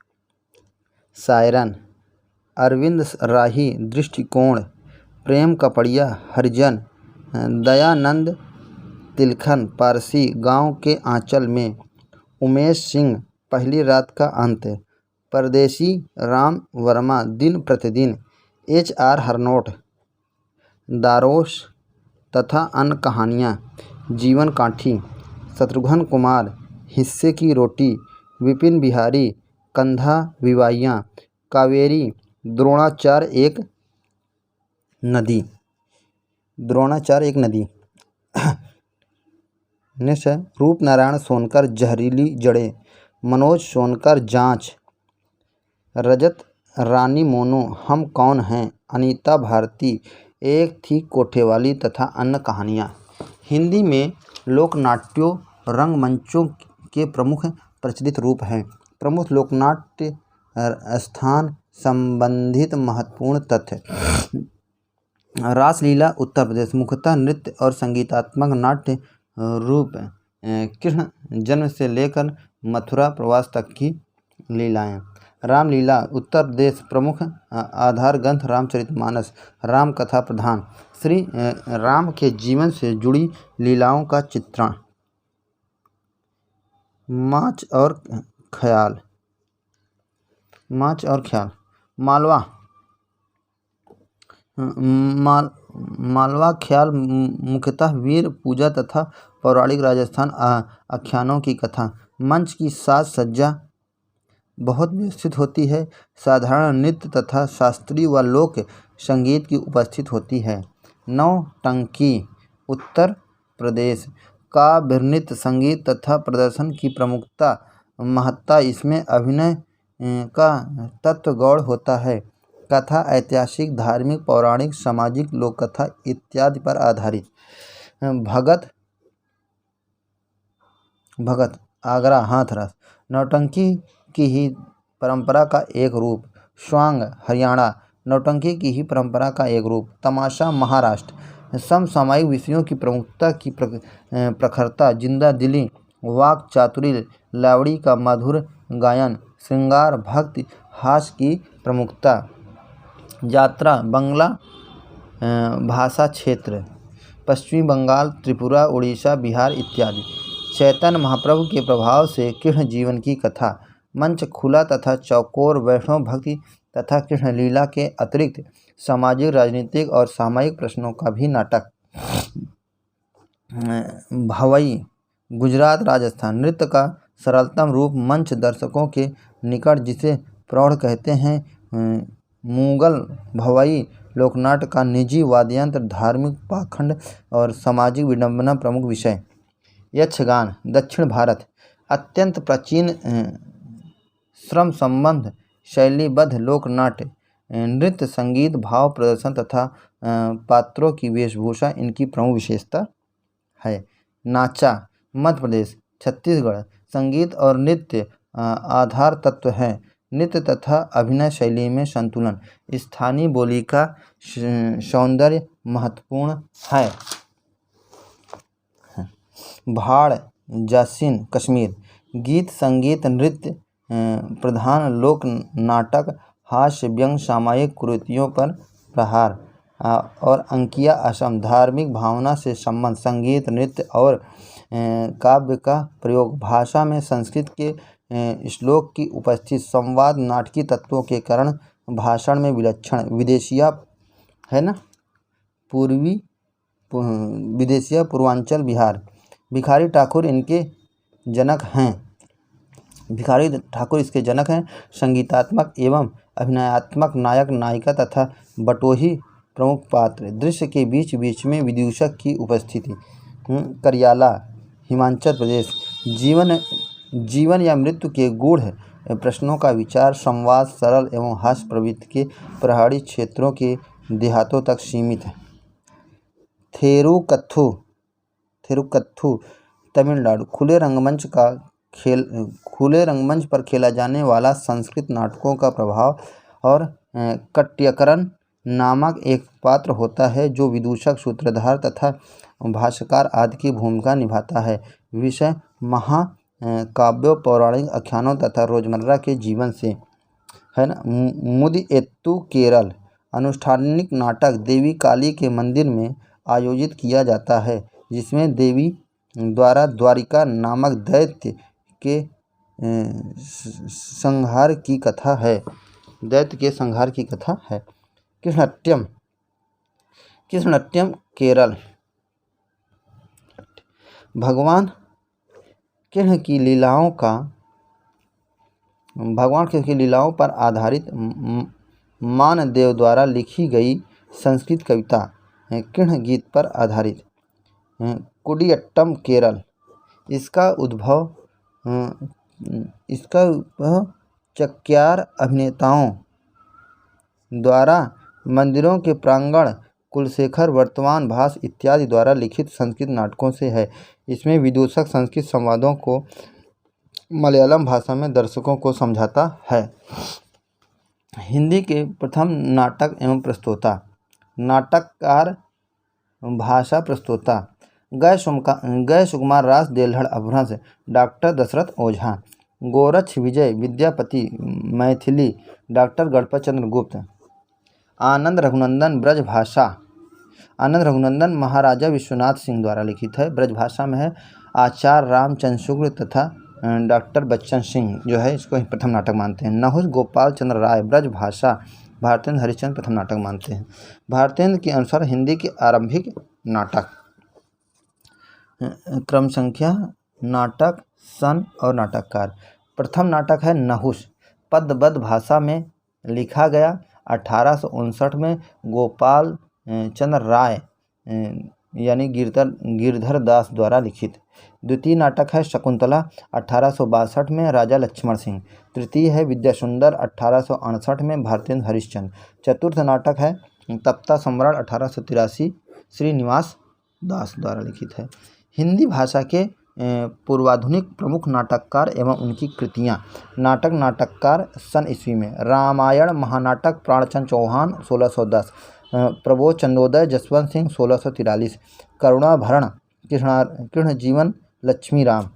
सायरन, अरविंद राही, दृष्टिकोण, प्रेम कपड़िया, हरिजन, दयानंद तिलखन, पारसी, गांव के आंचल में, उमेश सिंह, पहली रात का अंत, परदेसी, राम वर्मा, दिन प्रतिदिन, HR हरनोट, दारोश तथा अन्य कहानियाँ, जीवन काठी, शत्रुघ्न कुमार, हिस्से की रोटी, विपिन बिहारी, कंधा विवाहियाँ, कावेरी, द्रोणाचार्य एक नदी। नेक्स्ट है रूप नारायण सोनकर, जहरीली जड़ें, मनोज सोनकर, जांच, रजत रानी मोनू, हम कौन हैं, अनीता भारती, एक थी कोठेवाली तथा अन्य कहानियाँ। हिंदी में लोकनाट्यों, रंगमंचों के प्रमुख प्रचलित रूप हैं। प्रमुख लोकनाट्य स्थान संबंधित महत्वपूर्ण तथ्य। रासलीला उत्तर प्रदेश, मुख्यतः नृत्य और संगीतात्मक नाट्य रूप, कृष्ण जन्म से लेकर मथुरा प्रवास तक की लीलाएं। रामलीला उत्तर प्रदेश, प्रमुख आधार ग्रंथ रामचरितमानस, राम कथा प्रधान, श्री राम के जीवन से जुड़ी लीलाओं का चित्रण। माच और ख्याल, मालवा ख्याल मुख्यतः वीर पूजा तथा पौराणिक राजस्थान आख्यानों की कथा। मंच की साज सज्जा बहुत व्यवस्थित होती है। साधारण नृत्य तथा शास्त्रीय व लोक संगीत की उपस्थित होती है। नौटंकी उत्तर प्रदेश, काव्य, नृत्य, संगीत तथा प्रदर्शन की महत्ता इसमें अभिनय का तत्व गौण होता है। कथा ऐतिहासिक, धार्मिक, पौराणिक, सामाजिक, लोक कथा इत्यादि पर आधारित। भगत आगरा हाथरस, नौटंकी की ही परंपरा का एक रूप। स्वांग हरियाणा, नौटंकी की ही परंपरा का एक रूप। तमाशा महाराष्ट्र, समसामयिक विषयों की प्रमुखता की प्रखरता, जिंदा दिली, वाक चातुर्य, लावड़ी का मधुर गायन, श्रृंगार, भक्ति, हास्य की प्रमुखता। यात्रा बांग्ला भाषा क्षेत्र, पश्चिमी बंगाल, त्रिपुरा, उड़ीसा, बिहार इत्यादि। चैतन्य महाप्रभु के प्रभाव से कृष्ण जीवन की कथा। मंच खुला तथा चौकोर, वैष्णव भक्ति तथा कृष्ण लीला के अतिरिक्त सामाजिक, राजनीतिक और सामाजिक प्रश्नों का भी नाटक। भवई गुजरात, राजस्थान, नृत्य का सरलतम रूप, मंच दर्शकों के निकट, जिसे प्रौढ़ कहते हैं। मुगल भवई लोकनाट्य का निजी वाद्ययंत्र, धार्मिक पाखंड और सामाजिक विडंबना प्रमुख विषय। यक्षगान दक्षिण भारत, अत्यंत प्राचीन श्रम संबंध शैलीबद्ध लोकनाट्य, नृत्य, संगीत, भाव प्रदर्शन तथा पात्रों की वेशभूषा इनकी प्रमुख विशेषता है। नाचा मध्य प्रदेश, छत्तीसगढ़, संगीत और नृत्य आधार तत्व है। नृत्य तथा अभिनय शैली में संतुलन, स्थानीय बोली का सौंदर्य महत्वपूर्ण है। भाड़ जासिन कश्मीर, गीत, संगीत, नृत्य प्रधान लोक नाटक, हास्य, व्यंग, सामाजिक कुरीतियों पर प्रहार और अंकिया असम, धार्मिक भावना से संबंध, संगीत, नृत्य और काव्य का प्रयोग, भाषा में संस्कृत के श्लोक की उपस्थिति, संवाद, नाटकीय तत्वों के कारण भाषण में विलक्षण, विदेशिया है ना, विदेशिया पूर्वांचल बिहार। भिखारी ठाकुर इनके जनक हैं। भिखारी ठाकुर इसके जनक हैं। संगीतात्मक एवं अभिनयात्मक नायक नायिका तथा बटोही प्रमुख पात्र। दृश्य के बीच बीच में विदूषक की उपस्थिति। करियाला हिमाचल प्रदेश। जीवन या मृत्यु के गूढ़ प्रश्नों का विचार, संवाद सरल एवं हास्य प्रवृत्ति के पहाड़ी क्षेत्रों के देहातों तक सीमित है। थेरुकत्थु तमिलनाडु। खुले रंगमंच पर खेला जाने वाला संस्कृत नाटकों का प्रभाव और कट्यकरण नामक एक पात्र होता है जो विदूषक, सूत्रधार तथा भाष्यकार आदि की भूमिका निभाता है। विषय महाकाव्यों, पौराणिक आख्यानों तथा रोजमर्रा के जीवन से है ना। मुदिएत्तु केरल। अनुष्ठानिक नाटक देवी काली के मंदिर में आयोजित किया जाता है, जिसमें देवी द्वारा द्वारिका नामक दैत्य के संहार की कथा है। कृष्णनाट्यम केरल। भगवान कृष्ण की लीलाओं पर आधारित मानदेव द्वारा लिखी गई संस्कृत कविता कृष्ण गीत पर आधारित। कुडियट्टम केरल। इसका उद्भव चक्यार अभिनेताओं द्वारा मंदिरों के प्रांगण, कुलशेखर, वर्तमान भास इत्यादि द्वारा लिखित संस्कृत नाटकों से है। इसमें विदूषक संस्कृत संवादों को मलयालम भाषा में दर्शकों को समझाता है। हिंदी के प्रथम नाटक एवं प्रस्तोता। नाटककार, भाषा प्रस्तोता गए सुकुमार रास देलहड़ अपभ्रंश। डॉक्टर दशरथ ओझा। गोरक्ष विजय विद्यापति मैथिली। डॉक्टर गणपत चंद्र गुप्त। आनंद रघुनंदन ब्रजभाषा। आनंद रघुनंदन महाराजा विश्वनाथ सिंह द्वारा लिखित है। ब्रजभाषा में है आचार्य रामचंद्र शुक्ल तथा डॉक्टर बच्चन सिंह जो है इसको प्रथम नाटक मानते हैं। नहुष गोपाल चंद्र राय। ब्रजभाषा भारतेंद्र हरिश्चंद्र प्रथम नाटक मानते हैं। भारतेंद्र के अनुसार हिंदी के आरंभिक नाटक। क्रम संख्या, नाटक, सन और नाटककार। प्रथम नाटक है नहुष। पद्यबद्ध भाषा में लिखा गया। 1859 में गोपाल चंद्र राय यानी गिरधर दास द्वारा लिखित। द्वितीय नाटक है शकुंतला 1862 में राजा लक्ष्मण सिंह। तृतीय है विद्यासुंदर 1868 में भारतेंद्र हरिश्चंद्र। चतुर्थ नाटक है तप्ता सम्राट 1883 श्रीनिवास दास द्वारा लिखित है। हिंदी भाषा के पूर्वाधुनिक प्रमुख नाटककार एवं उनकी कृतियाँ। नाटककार सन ईस्वी में। रामायण महानाटक प्राणचंद चौहान 1610। प्रबोध चंदोदय जसवंत सिंह 1643। करुणाभरण कृष्ण जीवन लक्ष्मी राम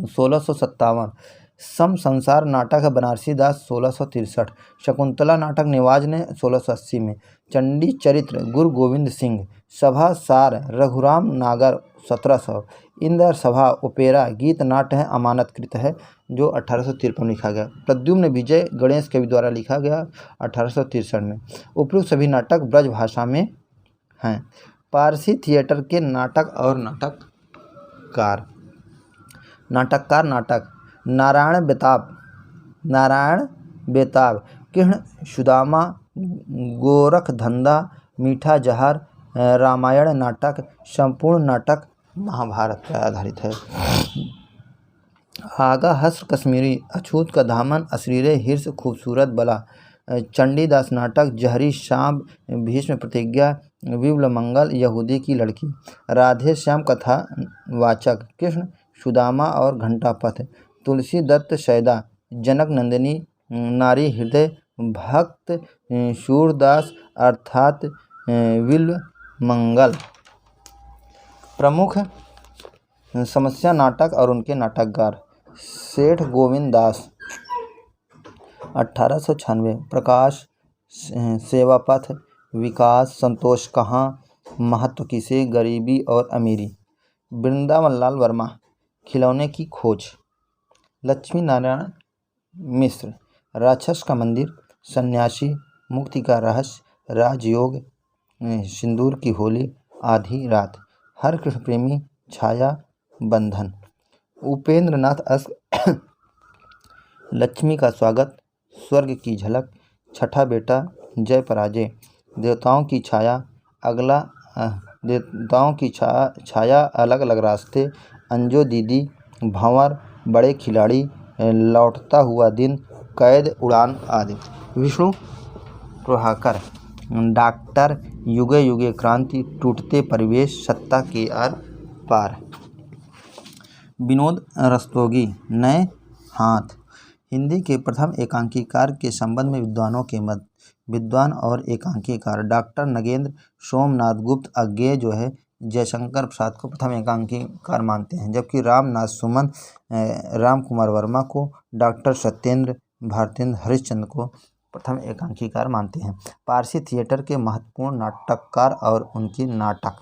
1657। सम संसार नाटक बनारसी दास 1663। शकुंतला नाटक निवाज ने 1680 में। चंडी चरित्र गुरु गोविंद सिंह। सभा सार रघुराम नागर 1700। इंद्र सभा ओपेरा गीत नाट्य है अमानतकृत है जो 1853 में लिखा गया। प्रद्युम्न विजय गणेश कवि द्वारा लिखा गया 1863 में। उपयुक्त सभी नाटक ब्रज भाषा में हैं। पारसी थिएटर के नाटक और नाटककार। नाटक नारायण बेताब कृष्ण सुदामा गोरख धंधा मीठा जहर रामायण नाटक संपूर्ण नाटक महाभारत पर आधारित है। आगा हस्र कश्मीरी अछूत का दामन अश्लील हिर्स खूबसूरत बला। चंडीदास नाटक जहरी सांप भीष्म प्रतिज्ञा विप्ल मंगल यहूदी की लड़की। राधे श्याम कथावाचक कृष्ण सुदामा और घंटापथ। तुलसी दत्त सैदा जनक नंदिनी नारी हृदय भक्त सूरदास अर्थात विल्व मंगल। प्रमुख समस्या नाटक और उनके नाटककार। सेठ गोविंद दास 1896। प्रकाश सेवापथ विकास संतोष कहाँ महत्व किसे गरीबी और अमीरी। वृंदावन लाल वर्मा, खिलौने की खोज। लक्ष्मी नारायण मिश्र, राक्षस का मंदिर, सन्यासी, मुक्ति का रहस्य, राजयोग, सिंदूर की होली, आधी रात। हरकृष्ण प्रेमी, छाया, बंधन। उपेंद्र नाथ अस लक्ष्मी का स्वागत, स्वर्ग की झलक, छठा बेटा, जय पराजय। देवताओं की छाया, छाया अलग अलग रास्ते, अंजो दीदी, भंवर, बड़े खिलाड़ी, लौटता हुआ दिन, कैद, उड़ान आदि। विष्णु प्रभाकर, डॉक्टर, युगे युगे क्रांति, टूटते परिवेश, सत्ता के आर पार। विनोद रस्तोगी, नए हाथ। हिंदी के प्रथम एकांकीकार के संबंध में विद्वानों के मत। विद्वान और एकांकीकार डॉक्टर नगेंद्र सोमनाथ गुप्त अज्ञेय जो है जयशंकर प्रसाद को प्रथम एकांकीकार मानते हैं, जबकि रामनाथ सुमन राम कुमार वर्मा को, डॉक्टर सत्येंद्र भारतेंद्र हरिश्चंद्र को प्रथम एकांकीकार मानते हैं। पारसी थिएटर के महत्वपूर्ण नाटककार और उनकी नाटक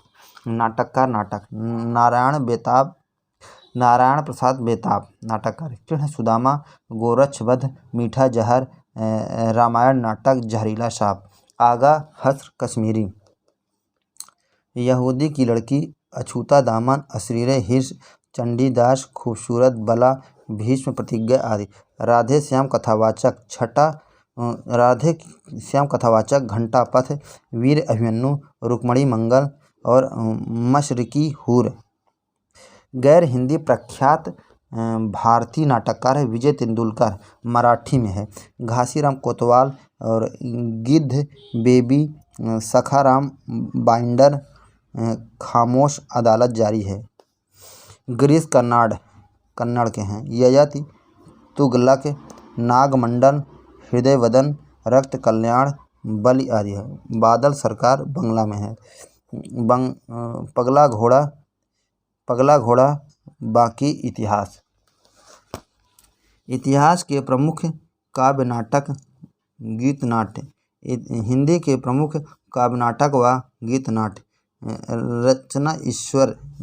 नारायण प्रसाद बेताब नाटककार। कृष्ण सुदामा, गोरक्षबद्ध, मीठा जहर, रामायण नाटक, जहरीला सांप। आगा हस्र कश्मीरी, यहूदी की लड़की, अछूता दामन, अशरीरे हिर्स, चंडीदास, खूबसूरत बला, भीष्म प्रतिज्ञा आदि। राधे श्याम कथावाचक, घंटा पथ, वीर अभिमन्यु, रुक्मणी मंगल और मशरिकी हूर। गैर हिंदी प्रख्यात भारतीय नाटककार है विजय तेंदुलकर, मराठी में है। घासीराम कोतवाल और गिद्ध बेबी, सखाराम बाइंडर, खामोश अदालत जारी है। गिरीश कन्नड़ के हैं। ययाति, तुगलक, नागमंडल, हृदयवदन, रक्त कल्याण, बलि आदि है। बादल सरकार बंगला में है। पगला घोड़ा, बाकी इतिहास। इतिहास के प्रमुख काव्य नाटक, गीत नाट्य। हिंदी के प्रमुख काव्य नाटक व गीत नाट्य।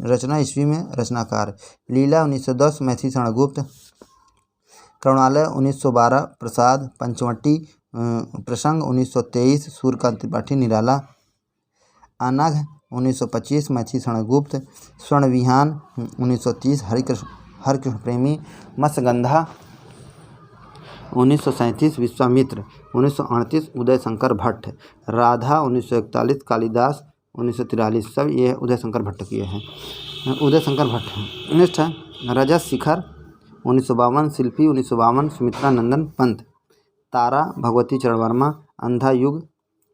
रचना ईस्वी में रचनाकार। लीला 1910 मैथिली शरण गुप्त, करुणालय 1912 प्रसाद पंचवटी, प्रसंग 1923 सूर्यकांत त्रिपाठी निराला। अनघ 1925 मैथिली शरण गुप्त, स्वर्ण विहान 1930 हरकृष्ण प्रेमी, मत्स्यगंधा 1937 विश्वामित्र, 1938 उदय शंकर भट्ट। राधा 1941 कालिदास 1943, सब ये उदय शंकर भट्ट किए हैं। नेक्स्ट है रजत शिखर 1952, शिल्पी 1952 सुमित्रा नंदन पंत। तारा भगवती चरण वर्मा, अंधा युग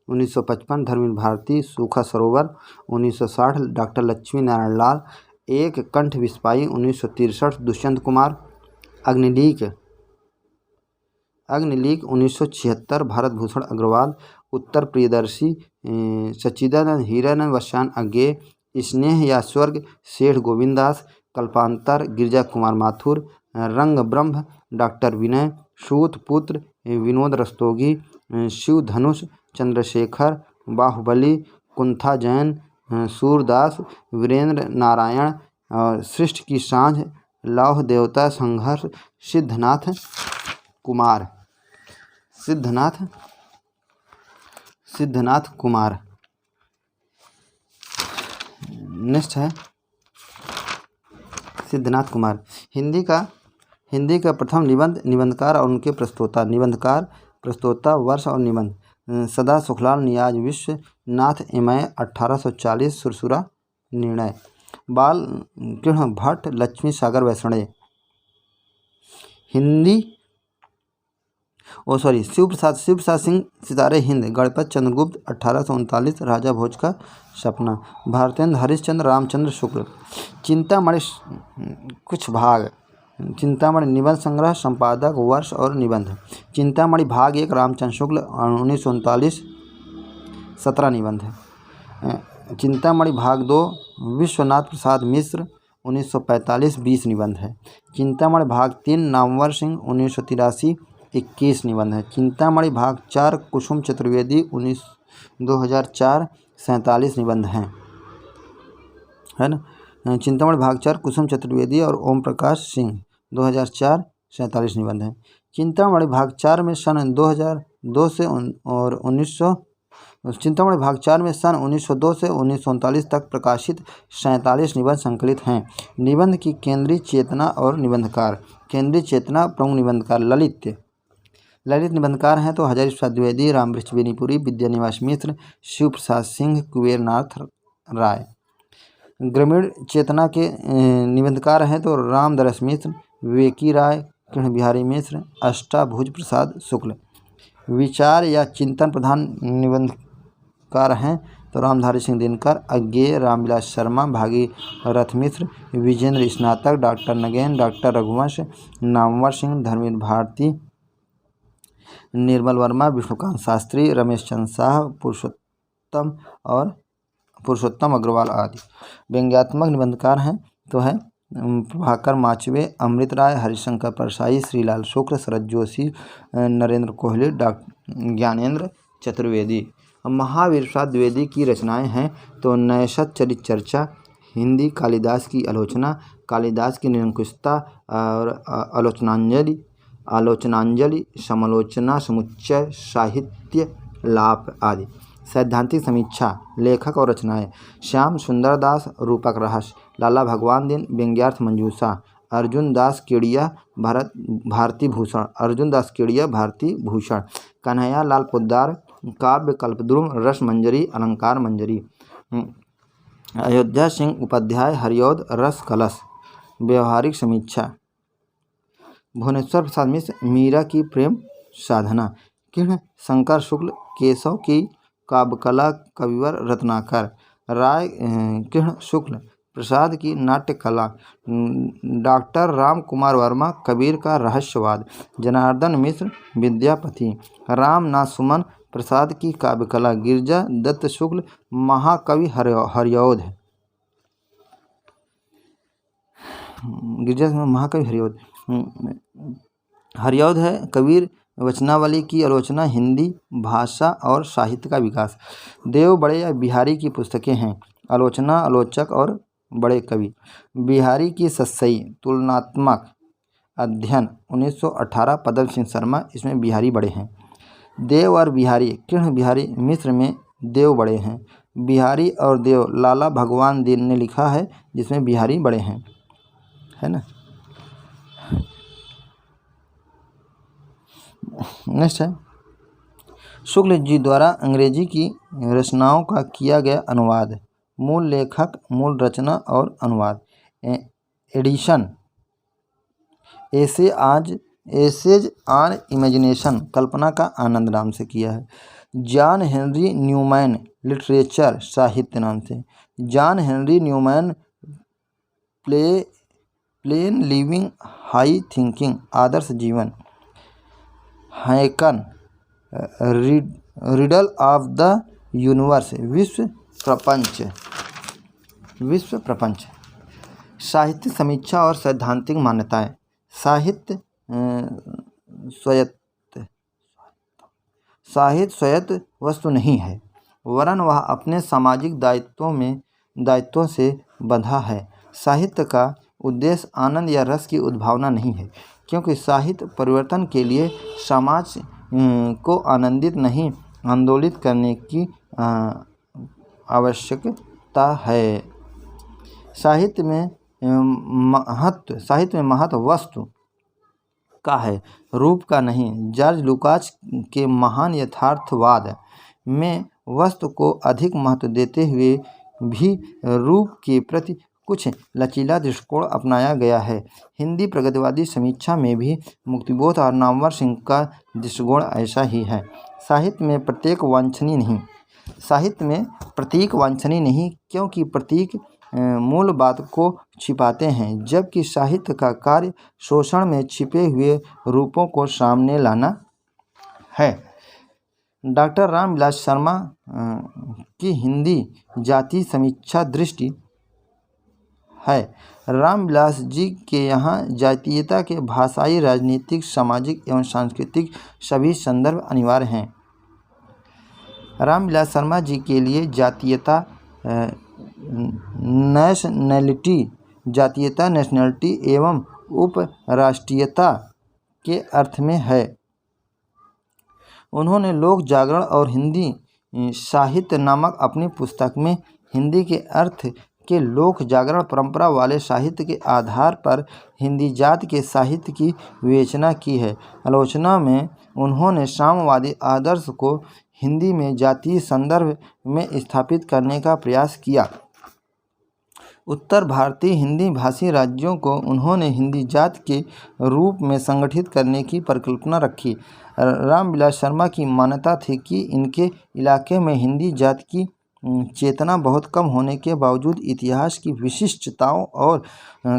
1955 धर्मेंद्र भारती, सूखा सरोवर 1960 डॉक्टर लक्ष्मी नारायण लाल, एक कंठ विस्पाई 1963 दुष्यंत कुमार। अग्निलीक 1976 भारत भूषण अग्रवाल। उत्तर प्रियदर्शी सच्चिदानंद हीरानंद वश्यान अज्ञेय। स्नेह या स्वर्ग सेठ गोविंदास। कल्पांतर गिरिजा कुमार माथुर। रंग ब्रह्म डॉक्टर विनय। सूत पुत्र विनोद रस्तोगी। शिव धनुष चंद्रशेखर। बाहुबली कुंथा जैन। सूरदास वीरेंद्र नारायण। सृष्टि की सांझ लौह देवता संघर्ष सिद्धनाथ कुमार। नेक्स्ट है सिद्धनाथ कुमार। हिंदी का प्रथम निबंधकार और उनके प्रस्तोता वर्ष और निबंध। सदा सुखलाल नियाज विश्वनाथ एमए 1840 सुरसुरा निर्णय। बाल कृष्ण भट्ट लक्ष्मी सागर वैष्णव। शिव प्रसाद सिंह सितारे हिंद। गणपत चंद्रगुप्त 1839 राजा भोज का सपना। भारतेंद्र हरिश्चंद्र रामचंद्र शुक्ल। चिंतामणि कुछ भाग। चिंतामणि निबंध संग्रह संपादक वर्ष और निबंध। चिंतामणि भाग 1 रामचंद्र शुक्ल 1939 17 निबंध है। चिंतामणि भाग 2 विश्वनाथ प्रसाद मिश्र 1945 20 निबंध है। चिंतामणि भाग 3 नामवर सिंह 1983 21 निबंध है। चिंतामणि भाग 4 कुसुम चतुर्वेदी 2004 47 निबंध हैं, है ना। चिंतामणि भाग 4 कुसुम चतुर्वेदी और ओम प्रकाश सिंह 2004 47 निबंध हैं। चिंतामणि भाग 4 में सन 2002 से और 1900 चिंतामणि भाग 4 में सन 1902 से 1939 तक प्रकाशित 47 निबंध संकलित हैं। निबंध की केंद्रीय चेतना और निबंधकार। केंद्रीय चेतना प्रमुख निबंधकार ललित निबंधकार हैं तो हजारी प्रसाद द्विवेदी, रामवृक्ष बेनीपुरी, विद्यानिवास मिश्र, शिव प्रसाद सिंह, कुबेरनाथ राय। ग्रामीण चेतना के निबंधकार हैं तो रामदरस मिश्र, विवेकी राय, कृष्ण बिहारी मिश्र, अष्टाभुज प्रसाद शुक्ल। विचार या चिंतन प्रधान निबंधकार हैं तो रामधारी सिंह दिनकर, अज्ञेय, रामविलास शर्मा, भागीरथ मिश्र, विजेंद्र स्नातक, डॉक्टर नगेन, डॉक्टर रघुवंश, नामवर सिंह, धर्मेंद्र भारती, निर्मल वर्मा, विष्णुकांत शास्त्री, रमेश चंद्र शाह, पुरुषोत्तम अग्रवाल आदि। व्यंग्यात्मक निबंधकार हैं तो है प्रभाकर माचवे, अमृत राय, हरिशंकर परसाई, श्रीलाल शुक्ल, शरद जोशी, नरेंद्र कोहली, ज्ञानेंद्र चतुर्वेदी। महावीर प्रसाद द्विवेदी की रचनाएं हैं तो नैषध चरित चर्चा, हिंदी कालिदास की आलोचना, कालिदास की निरंकुशता और आलोचनांजलि, समालोचना, समुच्चय, साहित्य लाप आदि। सैद्धांतिक समीक्षा, लेखक और रचनाएं: श्याम सुंदर दास, रूपक रहस्य, लाला भगवान दिन, व्यंग्यार्थ मंजूषा, अर्जुन दास केडिया, भारती भूषण, कन्हैया लाल पोद्दार, काव्य कल्पद्रुम, रस मंजरी, अलंकार मंजरी। अयोध्या सिंह उपाध्याय, हरिऔध रस कलश। व्यवहारिक समीक्षा, भुवनेश्वर प्रसाद मिश्र, मीरा की प्रेम साधना, कृष्ण शंकर शुक्ल, केशव की काव्यकला, कविवर रत्नाकर, राय कृष्ण शुक्ल प्रसाद की नाट्य कला, डॉक्टर राम कुमार वर्मा, कबीर का रहस्यवाद, जनार्दन मिश्र, विद्यापति, रामनाथ सुमन प्रसाद की काव्यकला, गिरिजा दत्त शुक्ल, महाकवि हरिऔध, हरिऔध है कबीर वचनावली की आलोचना, हिंदी भाषा और साहित्य का विकास। देव बड़े या बिहारी की पुस्तकें हैं, आलोचना, आलोचक और बड़े कवि। बिहारी की सस्सई तुलनात्मक अध्ययन 1918, पदम सिंह शर्मा, इसमें बिहारी बड़े हैं। देव और बिहारी, कृष्ण बिहारी मिश्र में देव बड़े हैं। बिहारी और देव, लाला भगवान दिन ने लिखा है जिसमें बिहारी बड़े हैं, है ना। नेक्स्ट है शुक्ल जी द्वारा अंग्रेजी की रचनाओं का किया गया अनुवाद। मूल लेखक, मूल रचना और अनुवाद। एडिशन, एसेज ऑन इमेजिनेशन, कल्पना का आनंद नाम से किया है। जॉन हेनरी न्यूमैन, लिटरेचर साहित्य नाम से। John Henry Newman, plain living, high thinking, आदर्श जीवन। Haeckel, riddle of the universe, विश्व प्रपंच। साहित्य समीक्षा और सैद्धांतिक मान्यताएं। साहित्य स्वायत्त वस्तु नहीं है, वरन वह अपने सामाजिक दायित्वों से बंधा है। साहित्य का उद्देश्य आनंद या रस की उद्भावना नहीं है, क्योंकि साहित्य परिवर्तन के लिए समाज को आनंदित नहीं आंदोलित करने की आवश्यकता है। साहित्य में महत्व वस्तु का है, रूप का नहीं। जॉर्ज लुकास के महान यथार्थवाद में वस्तु को अधिक महत्व देते हुए भी रूप के प्रति कुछ लचीला दृष्टिकोण अपनाया गया है। हिंदी प्रगतिवादी समीक्षा में भी मुक्तिबोध और नामवर सिंह का दृष्टिकोण ऐसा ही है। साहित्य में प्रतीक वांछनीय नहीं, क्योंकि प्रतीक मूल बात को छिपाते हैं, जबकि साहित्य का कार्य शोषण में छिपे हुए रूपों को सामने लाना है। डॉक्टर रामविलास शर्मा की हिंदी जाति समीक्षा दृष्टि है। रामविलास जी के यहाँ जातीयता के भाषाई, राजनीतिक, सामाजिक एवं सांस्कृतिक सभी संदर्भ अनिवार्य हैं। रामविलास शर्मा जी के लिए जातीयता नेशनैलिटी जातीयता, नेशनैलिटी एवं उपराष्ट्रीयता के अर्थ में है। उन्होंने लोक जागरण और हिंदी साहित्य नामक अपनी पुस्तक में हिंदी के अर्थ के लोक जागरण परंपरा वाले साहित्य के आधार पर हिंदी जाति के साहित्य की विवेचना की है। आलोचना में उन्होंने साम्यवादी आदर्श को हिंदी में जातीय संदर्भ में स्थापित करने का प्रयास किया। उत्तर भारतीय हिंदी भाषी राज्यों को उन्होंने हिंदी जाति के रूप में संगठित करने की परिकल्पना रखी। रामविलास शर्मा की मान्यता थी कि इनके इलाके में हिंदी जाति की चेतना बहुत कम होने के बावजूद इतिहास की विशिष्टताओं और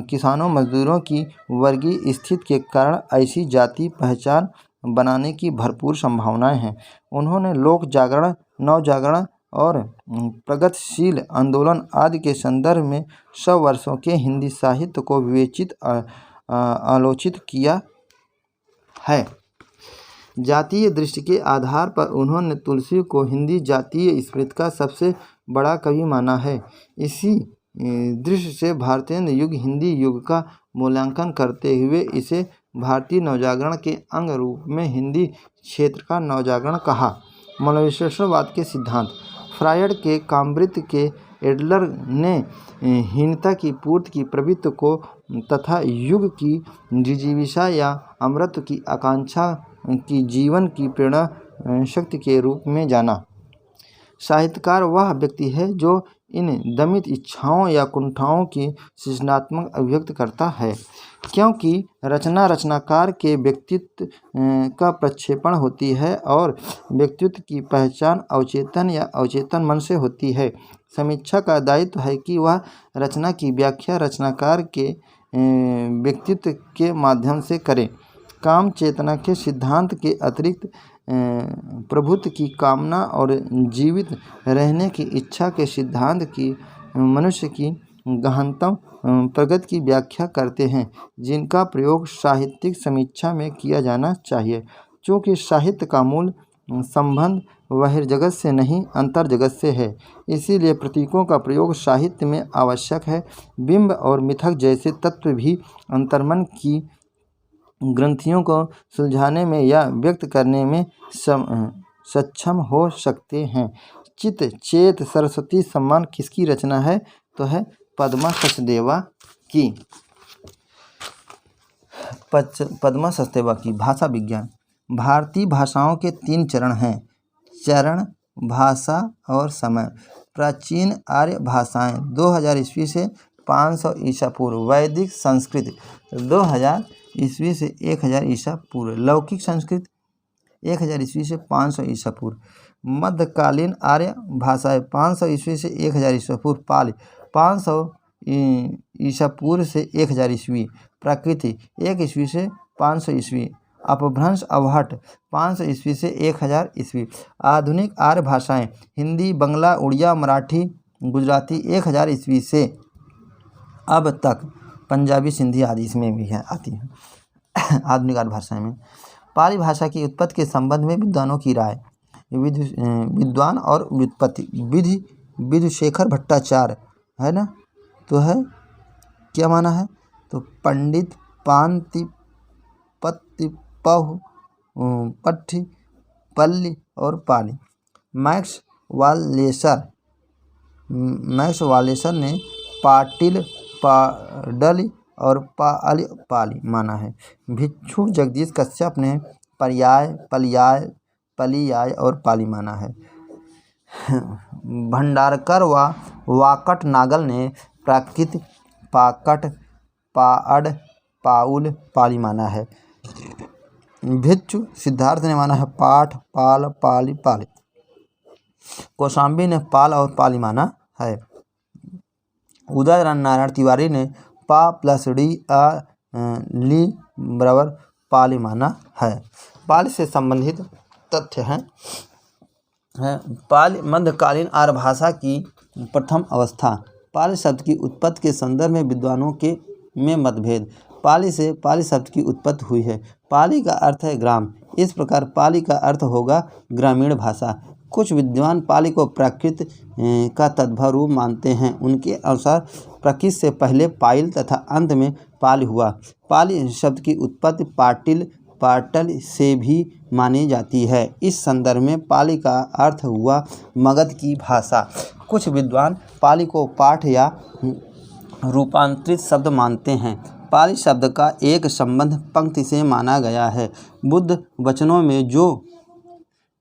किसानों मजदूरों की वर्गीय स्थिति के कारण ऐसी जाति पहचान बनाने की भरपूर संभावनाएं हैं। उन्होंने लोक जागरण, नव जागरण और प्रगतिशील आंदोलन आदि के संदर्भ में 100 वर्षों के हिंदी साहित्य को विवेचित आलोचित किया है। जातीय दृष्टि के आधार पर उन्होंने तुलसी को हिंदी जातीय स्मृति का सबसे बड़ा कवि माना है। इसी दृष्टि से भारतेंद्र युग हिंदी युग का मूल्यांकन करते हुए इसे भारतीय नवजागरण के अंग रूप में हिंदी क्षेत्र का नवजागरण कहा। मनोविश्लेषणवाद के सिद्धांत। फ्रायड के कामवृत्त के एडलर ने हीनता की पूर्ति की प्रवृत्ति को तथा युग की जिजीविषा या अमृत की आकांक्षा की जीवन की प्रेरणा शक्ति के रूप में जाना। साहित्यकार वह व्यक्ति है जो इन दमित इच्छाओं या कुंठाओं की सृजनात्मक अभिव्यक्त करता है, क्योंकि रचना रचनाकार के व्यक्तित्व का प्रक्षेपण होती है और व्यक्तित्व की पहचान अवचेतन या अवचेतन मन से होती है। समीक्षा का दायित्व है कि वह रचना की व्याख्या रचनाकार के व्यक्तित्व के माध्यम से करे। काम चेतना के सिद्धांत के अतिरिक्त प्रभुत्व की कामना और जीवित रहने की इच्छा के सिद्धांत की मनुष्य की गहनतम प्रगति की व्याख्या करते हैं, जिनका प्रयोग साहित्यिक समीक्षा में किया जाना चाहिए। चूँकि साहित्य का मूल संबंध बहिर्जगत से नहीं अंतर्जगत से है, इसीलिए प्रतीकों का प्रयोग साहित्य में आवश्यक है। बिंब और मिथक जैसे तत्व भी अंतर्मन की ग्रंथियों को सुलझाने में या व्यक्त करने में सक्षम हो सकते हैं। चित चेत सरस्वती सम्मान किसकी रचना है? तो है पद्मा सचदेवा की। पद्मा सचदेवा की। भाषा विज्ञान। भारतीय भाषाओं के 3 चरण हैं: चरण, भाषा और समय। प्राचीन आर्य भाषाएं 2000 ईस्वी से 500 ईसा पूर्व। वैदिक संस्कृत 2000 ईस्वी से 1000 ईसा पूर्व। लौकिक संस्कृत 1000 ईस्वी से 500 ईसा पूर्व। मध्यकालीन आर्य भाषाएं 500 ईस्वी से 1000 ईसा पूर्व। पाली 500 ईसा पूर्व से 1000 ईस्वी। प्राकृति 1 ईस्वी से 500 ईस्वी। अपभ्रंश अवहट 500 ईस्वी से 1000 ईस्वी। आधुनिक आर्य भाषाएं हिंदी, बंगला, उड़िया, मराठी, गुजराती 1000 ईस्वी से अब तक। पंजाबी, सिंधी आदि इसमें भी है आती है आधुनिक आर्य भाषाएं में। पाली भाषा की उत्पत्ति के संबंध में विद्वानों की राय। विद्वान और व्युत्पत्ति। विधुशेखर भट्टाचार्य है ना, तो है क्या माना है? तो पंडित पांति पत्ति पहु पट्टी पल्ली और पाली। मैक्स वालेसर ने पाटिल, पाडली और पाली माना है। भिक्षु जगदीश कश्यप ने पर्याय, पलियाय और पाली माना है। भंडारकर व वाकट नागल ने प्राकृत, पाकट, पाअड, पाउल, पाली माना है। भिक्षु सिद्धार्थ ने माना है पाठ, पाल, पाली, पाली। कौशाम्बी ने पाल और पाली माना है। उदय नारायण तिवारी ने पा प्लस डी ली बराबर पाली माना है। पाली से संबंधित तथ्य हैं। पाली मध्यकालीन आर्य भाषा की प्रथम अवस्था। पाली शब्द की उत्पत्ति के संदर्भ में विद्वानों में मतभेद। पाली से पाली शब्द की उत्पत्ति हुई है। पाली का अर्थ है ग्राम, इस प्रकार पाली का अर्थ होगा ग्रामीण भाषा। कुछ विद्वान पाली को प्राकृत का तद्भव रूप मानते हैं। उनके अनुसार प्रकृत से पहले पाइल तथा अंत में पाली हुआ। पाली शब्द की उत्पत्ति पाटल से भी मानी जाती है। इस संदर्भ में पाली का अर्थ हुआ मगध की भाषा। कुछ विद्वान पाली को पाठ या रूपांतरित शब्द मानते हैं। पाली शब्द का एक संबंध पंक्ति से माना गया है। बुद्ध वचनों में जो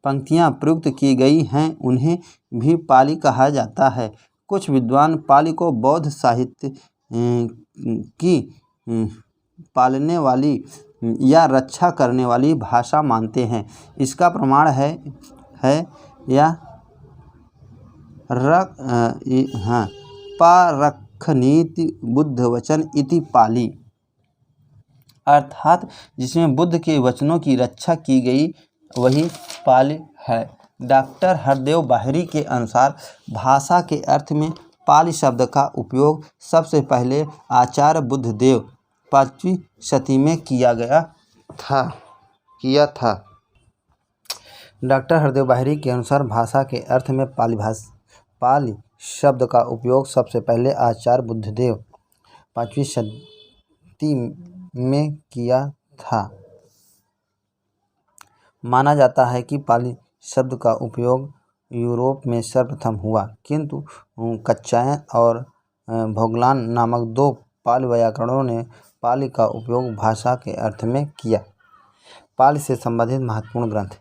पंक्तियाँ प्रयुक्त की गई हैं उन्हें भी पाली कहा जाता है। कुछ विद्वान पाली को बौद्ध साहित्य की पालने वाली या रक्षा करने वाली भाषा मानते हैं। इसका प्रमाण है या पारखनीति बुद्ध वचन इति पाली, अर्थात जिसमें बुद्ध के वचनों की रक्षा की गई वही पाली है। डॉक्टर हरदेव बाहरी के अनुसार भाषा के अर्थ में पाली शब्द का उपयोग सबसे पहले आचार्य बुद्धदेव 5वीं शती में किया था। डॉक्टर हरदेव बाहरी के अनुसार भाषा के अर्थ में पाली शब्द का उपयोग सबसे पहले आचार्य बुद्धदेव 5वीं शती में किया था। माना जाता है कि पाली शब्द का उपयोग यूरोप में सर्वप्रथम हुआ, किंतु कच्चायन और भोगलान नामक 2 पाली व्याकरणों ने पाली का उपयोग भाषा के अर्थ में किया। पाली से संबंधित महत्वपूर्ण ग्रंथ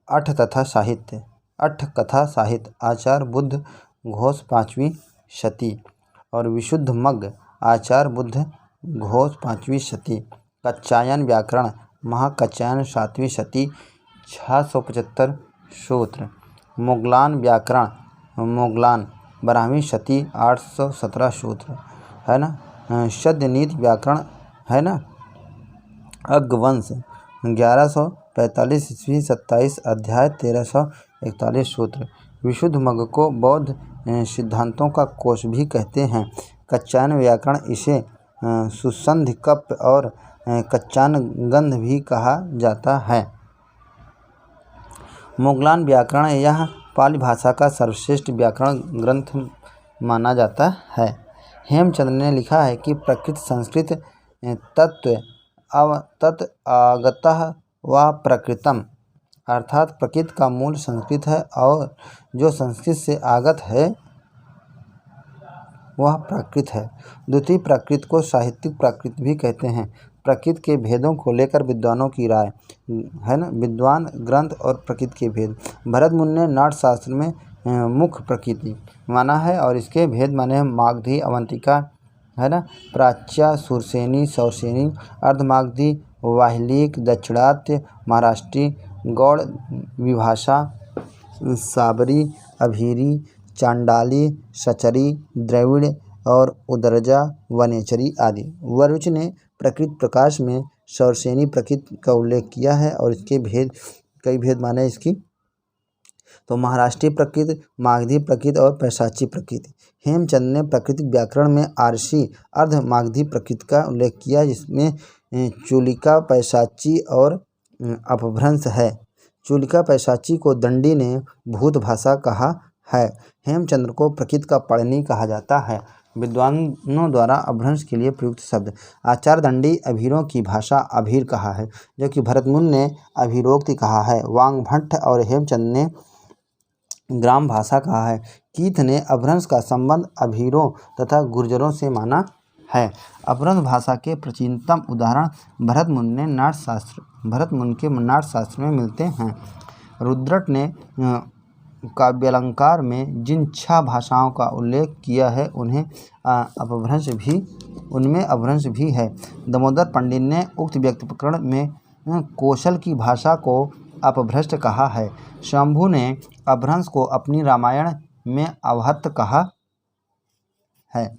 अट्ठकथा साहित्य आचार्य बुद्ध घोष 5वीं शती और विशुद्ध मग्ग आचार्य बुद्ध घोष 5वीं शती। कच्चायन व्याकरण महाकच्चायन 7वीं शती 675 सूत्र। मोगलान व्याकरण मोगलान 12वीं शती 817 सूत्र है ना। शब्दनीति व्याकरण है ना अग्गवंश 1145 ईस्वी 27 अध्याय 1341 सूत्र। विशुद्ध मग्ग को बौद्ध सिद्धांतों का कोश भी कहते हैं। कच्चायन व्याकरण इसे सुसंधि कप्प और कच्चायन गंध भी कहा जाता है। मोगलान व्याकरण यह पाली भाषा का सर्वश्रेष्ठ व्याकरण ग्रंथ माना जाता है। हेमचंद्र ने लिखा है कि प्रकृत संस्कृत तत् आगतः व प्रकृतम, अर्थात प्रकृत का मूल संस्कृत है और जो संस्कृत से आगत है वह प्राकृत है। द्वितीय प्राकृत को साहित्यिक प्राकृत भी कहते हैं। प्रकृत के भेदों को लेकर विद्वानों की राय है ना। विद्वान ग्रंथ और प्रकृत के भेद भरतमुनि ने नाट्यशास्त्र में मुख्य प्रकृति माना है और इसके भेद माने मागधी अवंतिका है ना, प्राच्या सुरसेनी सौसेनी, अर्धमागधी वाहिलीक, दक्षिणात्य महाराष्ट्री, गौड़ विभाषा, साबरी, अभीरी, चांडाली, सचरी, द्रविड़ और उदरजा वनेचरी आदि। वरुच ने प्रकृत प्रकाश में सौरसेनी प्रकृत का उल्लेख किया है और इसके कई भेद माने इसकी तो महाराष्ट्रीय प्रकृत, मागधी प्रकृत और पैशाची प्रकृत। हेमचंद ने प्राकृतिक व्याकरण में आरसी अर्ध मागधी प्रकृत का उल्लेख किया जिसमें चूलिका पैशाची और अपभ्रंश है। चूलिका पैशाची को दंडी ने भूत भाषा कहा है। हेमचंद्र को प्रकृत का पढ़नी कहा जाता है। विद्वानों द्वारा अपभ्रंश के लिए प्रयुक्त शब्द आचार्य दंडी अभीरों की भाषा अभीर कहा है, जो कि भरतमुनि ने अभीरोक्ति कहा है। वांगभट्ट और हेमचंद ने ग्राम भाषा कहा है। कीथ ने अपभ्रंश का संबंध अभीरों तथा गुर्जरों से माना है। अपभ्रंश भाषा के प्राचीनतम उदाहरण भरतमुनि के नाट्यशास्त्र में मिलते हैं। रुद्रट ने काव्यालंकार में जिन 6 भाषाओं का उल्लेख किया है उनमें अपभ्रंश भी है। दामोदर पंडित ने उक्त व्यक्ति प्रकरण में कौशल की भाषा को अपभ्रष्ट कहा है। शंभु ने अपभ्रंश को अपनी रामायण में अवहत कहा है।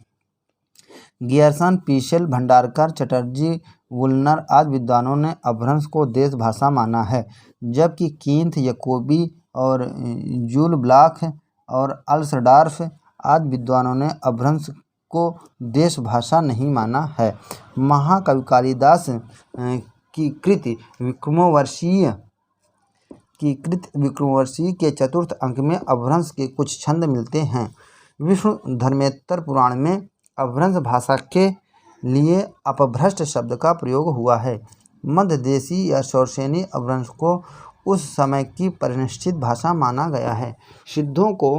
गियर्सन, पीसेल, भंडारकर, चटर्जी, वुलनर आदि विद्वानों ने अपभ्रंश को देश भाषा माना है, जबकि कीन्थ, यकोबी और जूल ब्लॉक और अल्सडार्फ आदि विद्वानों ने अपभ्रंश को देश भाषा नहीं माना है। महाकवि कालिदास की कृति विक्रमोर्वशीय की कृत विक्रमोर्वशी के चतुर्थ अंक में अपभ्रंश के कुछ छंद मिलते हैं। विष्णु धर्मेत्तर पुराण में अपभ्रंश भाषा के लिए अपभ्रष्ट शब्द का प्रयोग हुआ है। मध्य देशी या शौरसेनी अपभ्रंश को उस समय की परिनिष्ठित भाषा माना गया है। सिद्धों को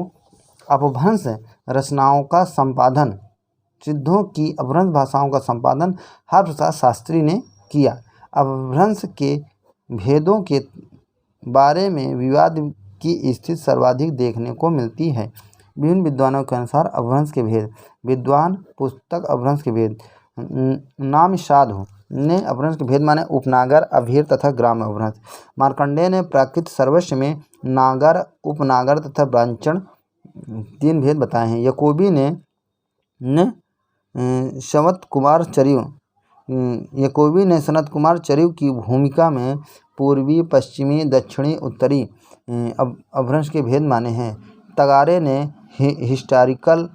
अपभ्रंश रचनाओं का संपादन सिद्धों की अपभ्रंश भाषाओं का संपादन हरप्रसाद शास्त्री ने किया। अपभ्रंश के भेदों के बारे में विवाद की स्थिति सर्वाधिक देखने को मिलती है। विभिन्न विद्वानों के अनुसार अपभ्रंश के भेद। विद्वान पुस्तक अपभ्रंश के भेद नाम साधु ने अपभ्रंश के भेद माने उपनागर, अभीर तथा ग्राम अपभ्रंश। मार्कंडेय ने प्राकृत सर्वस्व में नागर, उपनागर तथा ब्राह्मण 3 भेद बताए हैं। याकूबी ने सनत कुमार चरिव की भूमिका में पूर्वी, पश्चिमी, दक्षिणी, उत्तरी अपभ्रंश के भेद माने हैं। तगारे ने हिस्टोरिकल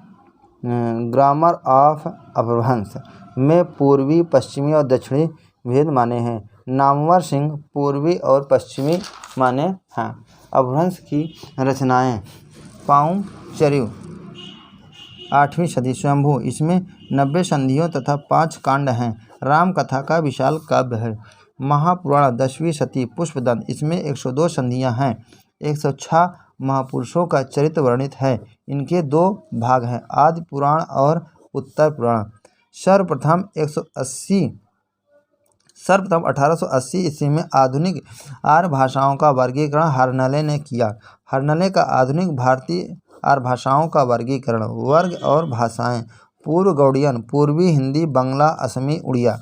ग्रामर ऑफ अपभ्रंश में पूर्वी, पश्चिमी और दक्षिणी भेद माने हैं। नामवर सिंह पूर्वी और पश्चिमी माने हैं। अपभ्रंश की रचनाएं। पाउम चरिव 8वीं सदी स्वयंभू, इसमें 90 संधियों तथा 5 कांड हैं। राम कथा का विशाल काव्य है। महापुराण 10वीं शती पुष्पदंत, इसमें 102 संधियां हैं। 106 महापुरुषों का चरित्र वर्णित है। इनके 2 भाग हैं, आदि पुराण और उत्तर पुराण। सर्वप्रथम 1880 ईस्वी में आधुनिक आर्य भाषाओं का वर्गीकरण हर्नले ने किया। हर्नले का आधुनिक भारतीय आर्य भाषाओं का वर्गीकरण। वर्ग और भाषाएं। पूर्व गौड़ियन, पूर्वी हिंदी, बंगला, असमी, उड़िया।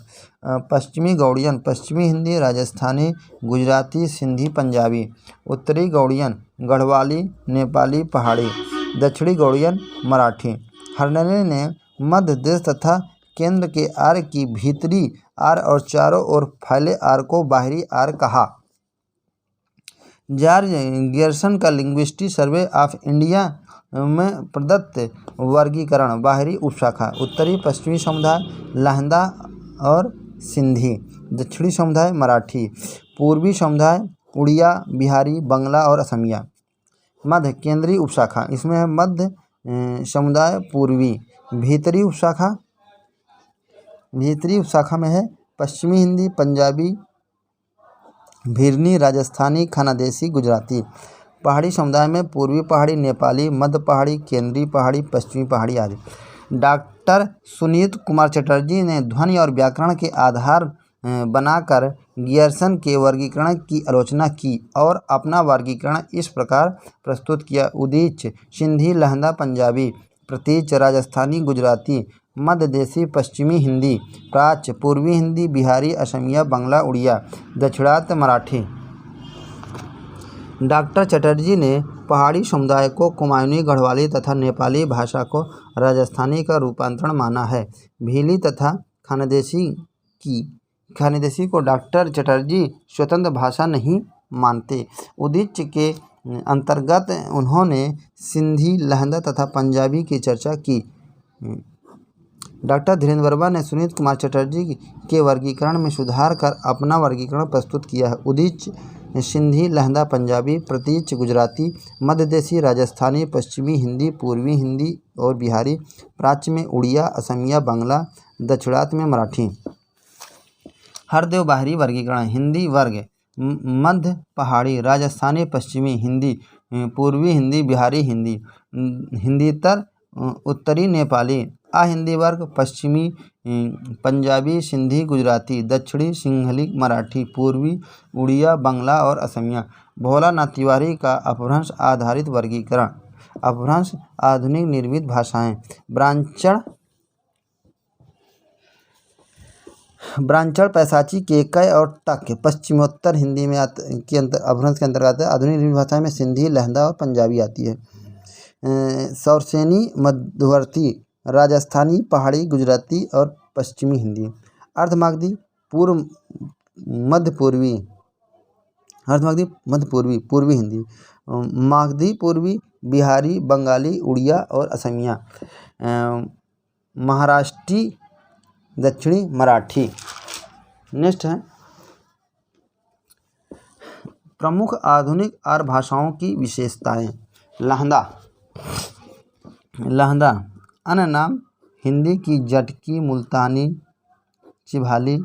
पश्चिमी गौड़ियन, पश्चिमी हिंदी, राजस्थानी, गुजराती, सिंधी, पंजाबी। उत्तरी गौड़ियन, गढ़वाली, नेपाली, पहाड़ी। दक्षिणी गौड़ियन, मराठी। हर्नले ने मध्य देश तथा केंद्र के आर्य की भीतरी आर्य और चारों ओर फैले आर्य को बाहरी आर्य कहा। जॉर्ज गियर्सन का लिंग्विस्टिक सर्वे ऑफ इंडिया में प्रदत्त वर्गीकरण। बाहरी उपशाखा। उत्तरी पश्चिमी समुदाय लहंदा और सिंधी। दक्षिणी समुदाय मराठी। पूर्वी समुदाय उड़िया, बिहारी, बंगला और असमिया। मध्य केंद्रीय उपशाखा, इसमें है मध्य समुदाय पूर्वी। भीतरी उपशाखा में है पश्चिमी हिंदी, पंजाबी, भिरनी, राजस्थानी, खानादेशी, गुजराती। पहाड़ी समुदाय में पूर्वी पहाड़ी, नेपाली, मध्य पहाड़ी, केंद्रीय पहाड़ी, पश्चिमी पहाड़ी आदि। डॉक्टर सुनीत कुमार चटर्जी ने ध्वनि और व्याकरण के आधार बनाकर गियर्सन के वर्गीकरण की आलोचना की और अपना वर्गीकरण इस प्रकार प्रस्तुत किया। उदीच सिंधी, लहंदा, पंजाबी। प्रतीच राजस्थानी, गुजराती। मध्य देशी, पश्चिमी हिंदी। प्राच्य पूर्वी हिंदी, बिहारी, असमिया, बंगला, उड़िया। दक्षिणात मराठी। डॉक्टर चटर्जी ने पहाड़ी समुदाय को कुमायूनी, गढ़वाली तथा नेपाली भाषा को राजस्थानी का रूपांतरण माना है। भीली तथा खानदेशी को डॉक्टर चटर्जी स्वतंत्र भाषा नहीं मानते। उदीच के अंतर्गत उन्होंने सिंधी, लहंदा तथा पंजाबी की चर्चा की। डॉक्टर धीरेन्द्र वर्मा ने सुनीत कुमार चटर्जी के वर्गीकरण में सुधार कर अपना वर्गीकरण प्रस्तुत किया है। उदीच सिंधी, लहंदा, पंजाबी। प्रतीच गुजराती। मध्य देशी, राजस्थानी, पश्चिमी हिंदी, पूर्वी हिंदी और बिहारी। प्राच्य में उड़िया, असमिया, बंगला। दक्षिणात में मराठी। हरदेव बाहरी वर्गीकरण। हिंदी वर्ग मध्य पहाड़ी, राजस्थानी, पश्चिमी हिंदी, पूर्वी हिंदी, बिहारी हिंदी। हिंदीतर उत्तरी नेपाली। अहिंदी वर्ग पश्चिमी पंजाबी, सिंधी, गुजराती। दक्षिणी सिंहली, मराठी। पूर्वी उड़िया, बंगला और असमिया। भोलानाथ तिवारी का अपभ्रंश आधारित वर्गीकरण। अपभ्रंश आधुनिक निर्मित भाषाएं। ब्राह्मण, पैसाची, केकय और टक पश्चिमोत्तर हिंदी में अपभ्रंश के अंतर्गत है। आधुनिक निर्मित भाषाएं में सिंधी, लहंदा और पंजाबी आती है। शौरसेनी, मध्यवर्ती, राजस्थानी, पहाड़ी, गुजराती और पश्चिमी हिंदी। अर्धमागधी मध्य पूर्वी, पूर्वी हिंदी। मागधी पूर्वी, बिहारी, बंगाली, उड़िया और असमिया। महाराष्ट्री, दक्षिणी मराठी। नेक्स्ट है प्रमुख आधुनिक आर्य भाषाओं की विशेषताएं। लहंदा। लहंदा अन्य नाम हिंदी की जटकी, मुल्तानी, चिभाली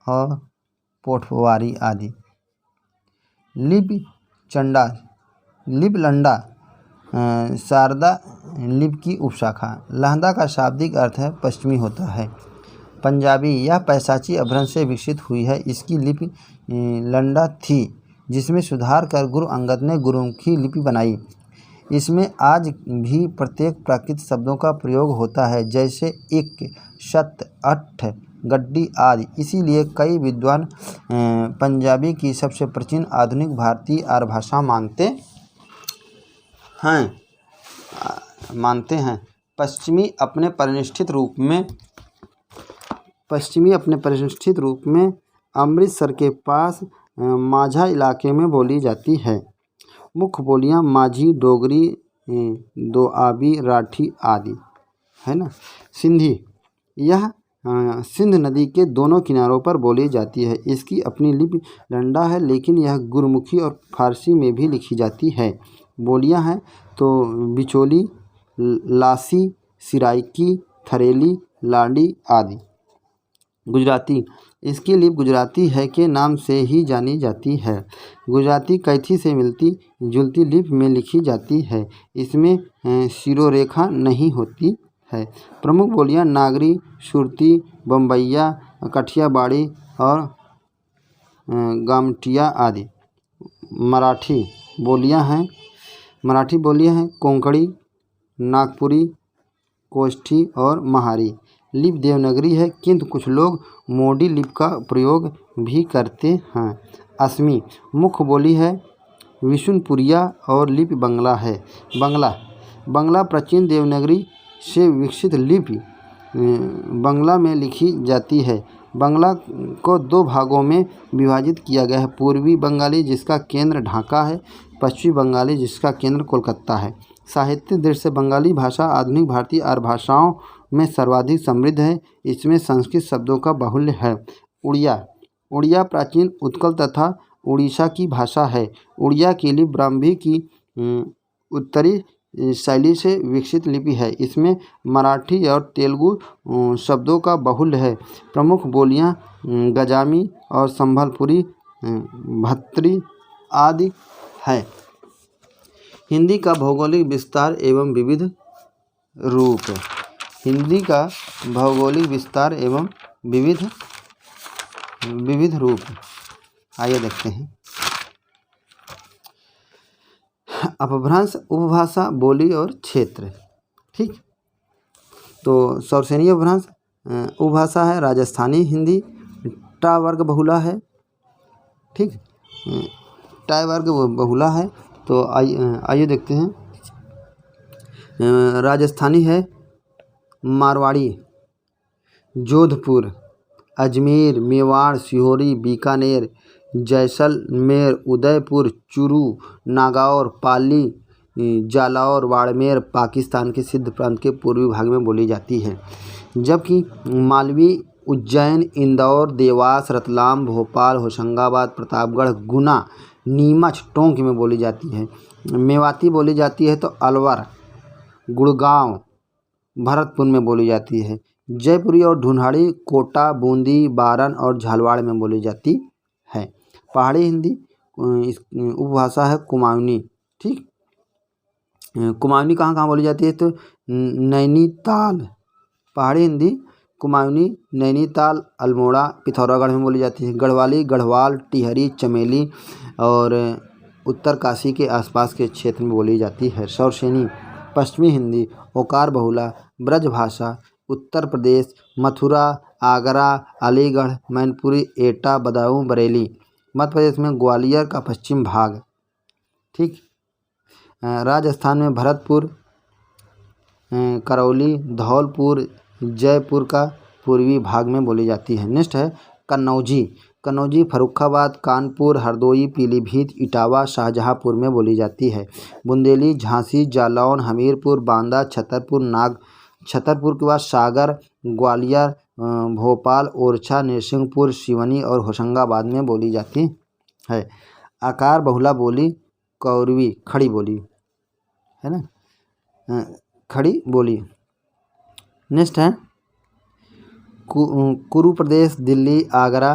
और पोठवारी आदि। लिपि चंडा, लिपि लंडा, शारदा लिपि की उपशाखा। लहंदा का शाब्दिक अर्थ है पश्चिमी होता है। पंजाबी, यह पैशाची अपभ्रंश से विकसित हुई है। इसकी लिपि लंडा थी जिसमें सुधार कर गुरु अंगद ने गुरुमुखी लिपि बनाई। इसमें आज भी प्रत्येक प्राकृत शब्दों का प्रयोग होता है, जैसे इक, शत, अठ, गड्डी आदि। इसीलिए कई विद्वान पंजाबी की सबसे प्राचीन आधुनिक भारतीय आर्य भाषा मानते हैं। पश्चिमी अपने परिनिष्ठित रूप में अमृतसर के पास माझा इलाके में बोली जाती है। मुख्य बोलियां माझी, डोगरी, दोआबी, राठी आदि है ना। सिंधी, यह सिंध नदी के दोनों किनारों पर बोली जाती है। इसकी अपनी लिपि लंडा है, लेकिन यह गुरमुखी और फारसी में भी लिखी जाती है। बोलियां हैं तो बिचौली, लासी, सिराइकी, थरेली, लाडी आदि। गुजराती, इसकी लिपि गुजराती है के नाम से ही जानी जाती है। गुजराती कैथी से मिलती जुलती लिपि में लिखी जाती है। इसमें शिरोरेखा नहीं होती है। प्रमुख बोलियां नागरी, सुरती, बम्बैया, कठियावाड़ी और गामटिया आदि। मराठी बोलियां हैं कोंकणी, नागपुरी, कोष्ठी और महारी। लिपि देवनागरी है, किंतु कुछ लोग मोडी लिपि का प्रयोग भी करते हैं। असमी, मुख्य बोली है विशुनपुरिया और लिपि बंगला है। बंगला प्राचीन देवनागरी से विकसित लिपि बंगला में लिखी जाती है। बंगला को दो भागों में विभाजित किया गया है, पूर्वी बंगाली जिसका केंद्र ढाका है, पश्चिमी बंगाली जिसका केंद्र कोलकाता है। साहित्य दृष्टि से बंगाली भाषा आधुनिक भारतीय आर्य भाषाओं में सर्वाधिक समृद्ध है। इसमें संस्कृत शब्दों का बाहुल्य है। उड़िया प्राचीन उत्कल तथा उड़ीसा की भाषा है। उड़िया की लिपि ब्राह्मी की उत्तरी शैली से विकसित लिपि है। इसमें मराठी और तेलुगु शब्दों का बाहुल्य है। प्रमुख बोलियां गजामी और संभलपुरी, भत्री आदि है। हिंदी का भौगोलिक विस्तार एवं विविध रूप। हिंदी का भौगोलिक विस्तार एवं विविध रूप आइए देखते हैं। अपभ्रंश, उपभाषा, बोली और क्षेत्र। ठीक, तो सौरसेनी अपभ्रंश उपभाषा है। राजस्थानी हिंदी टा वर्ग बहुला है। ठीक, टा वर्ग बहुला है। तो आइए देखते हैं। राजस्थानी है मारवाड़ी, जोधपुर, अजमेर, मेवाड़, सिहोरी, बीकानेर, जैसलमेर, उदयपुर, चूरू, नागौर, पाली, जालौर, बाड़मेर पाकिस्तान के सिंध प्रांत के पूर्वी भाग में बोली जाती है। जबकि मालवी, उज्जैन, इंदौर, देवास, रतलाम, भोपाल, होशंगाबाद, प्रतापगढ़, गुना, नीमच, टोंक में बोली जाती है। मेवाती बोली जाती है तो अलवर, गुड़गांव, भरतपुर में बोली जाती है। जयपुरी और ढूंढाड़ी कोटा, बूंदी, बारन और झालवाड़ में बोली जाती है। पहाड़ी हिंदी उपभाषा है कुमाऊनी। ठीक, कुमाऊनी कहाँ कहाँ बोली जाती है तो नैनीताल। पहाड़ी हिंदी कुमाऊनी नैनीताल, अल्मोड़ा, पिथौरागढ़ में बोली जाती है। गढ़वाली, गढ़वाल, टिहरी, चमेली और उत्तरकाशी के आसपास के क्षेत्र में बोली जाती है। सौरसेनी पश्चिमी हिंदी ओकार बहुला ब्रजभाषा, उत्तर प्रदेश, मथुरा, आगरा, अलीगढ़, मैनपुरी, एटा, बदायूं, बरेली। मध्य प्रदेश में ग्वालियर का पश्चिम भाग। ठीक, राजस्थान में भरतपुर, करौली, धौलपुर, जयपुर का पूर्वी भाग में बोली जाती है। नेक्स्ट है कन्नौजी फर्रुखाबाद, कानपुर, हरदोई, पीलीभीत, इटावा, शाहजहांपुर में बोली जाती है। बुंदेली झांसी, जालौन, हमीरपुर, बांदा, छतरपुर के बाद सागर, ग्वालियर, भोपाल, ओरछा, नरसिंहपुर, सिवनी और होशंगाबाद में बोली जाती है। आकार बहुला बोली कौरवी खड़ी बोली है ना, खड़ी बोली। नेक्स्ट है कुरु प्रदेश, दिल्ली, आगरा,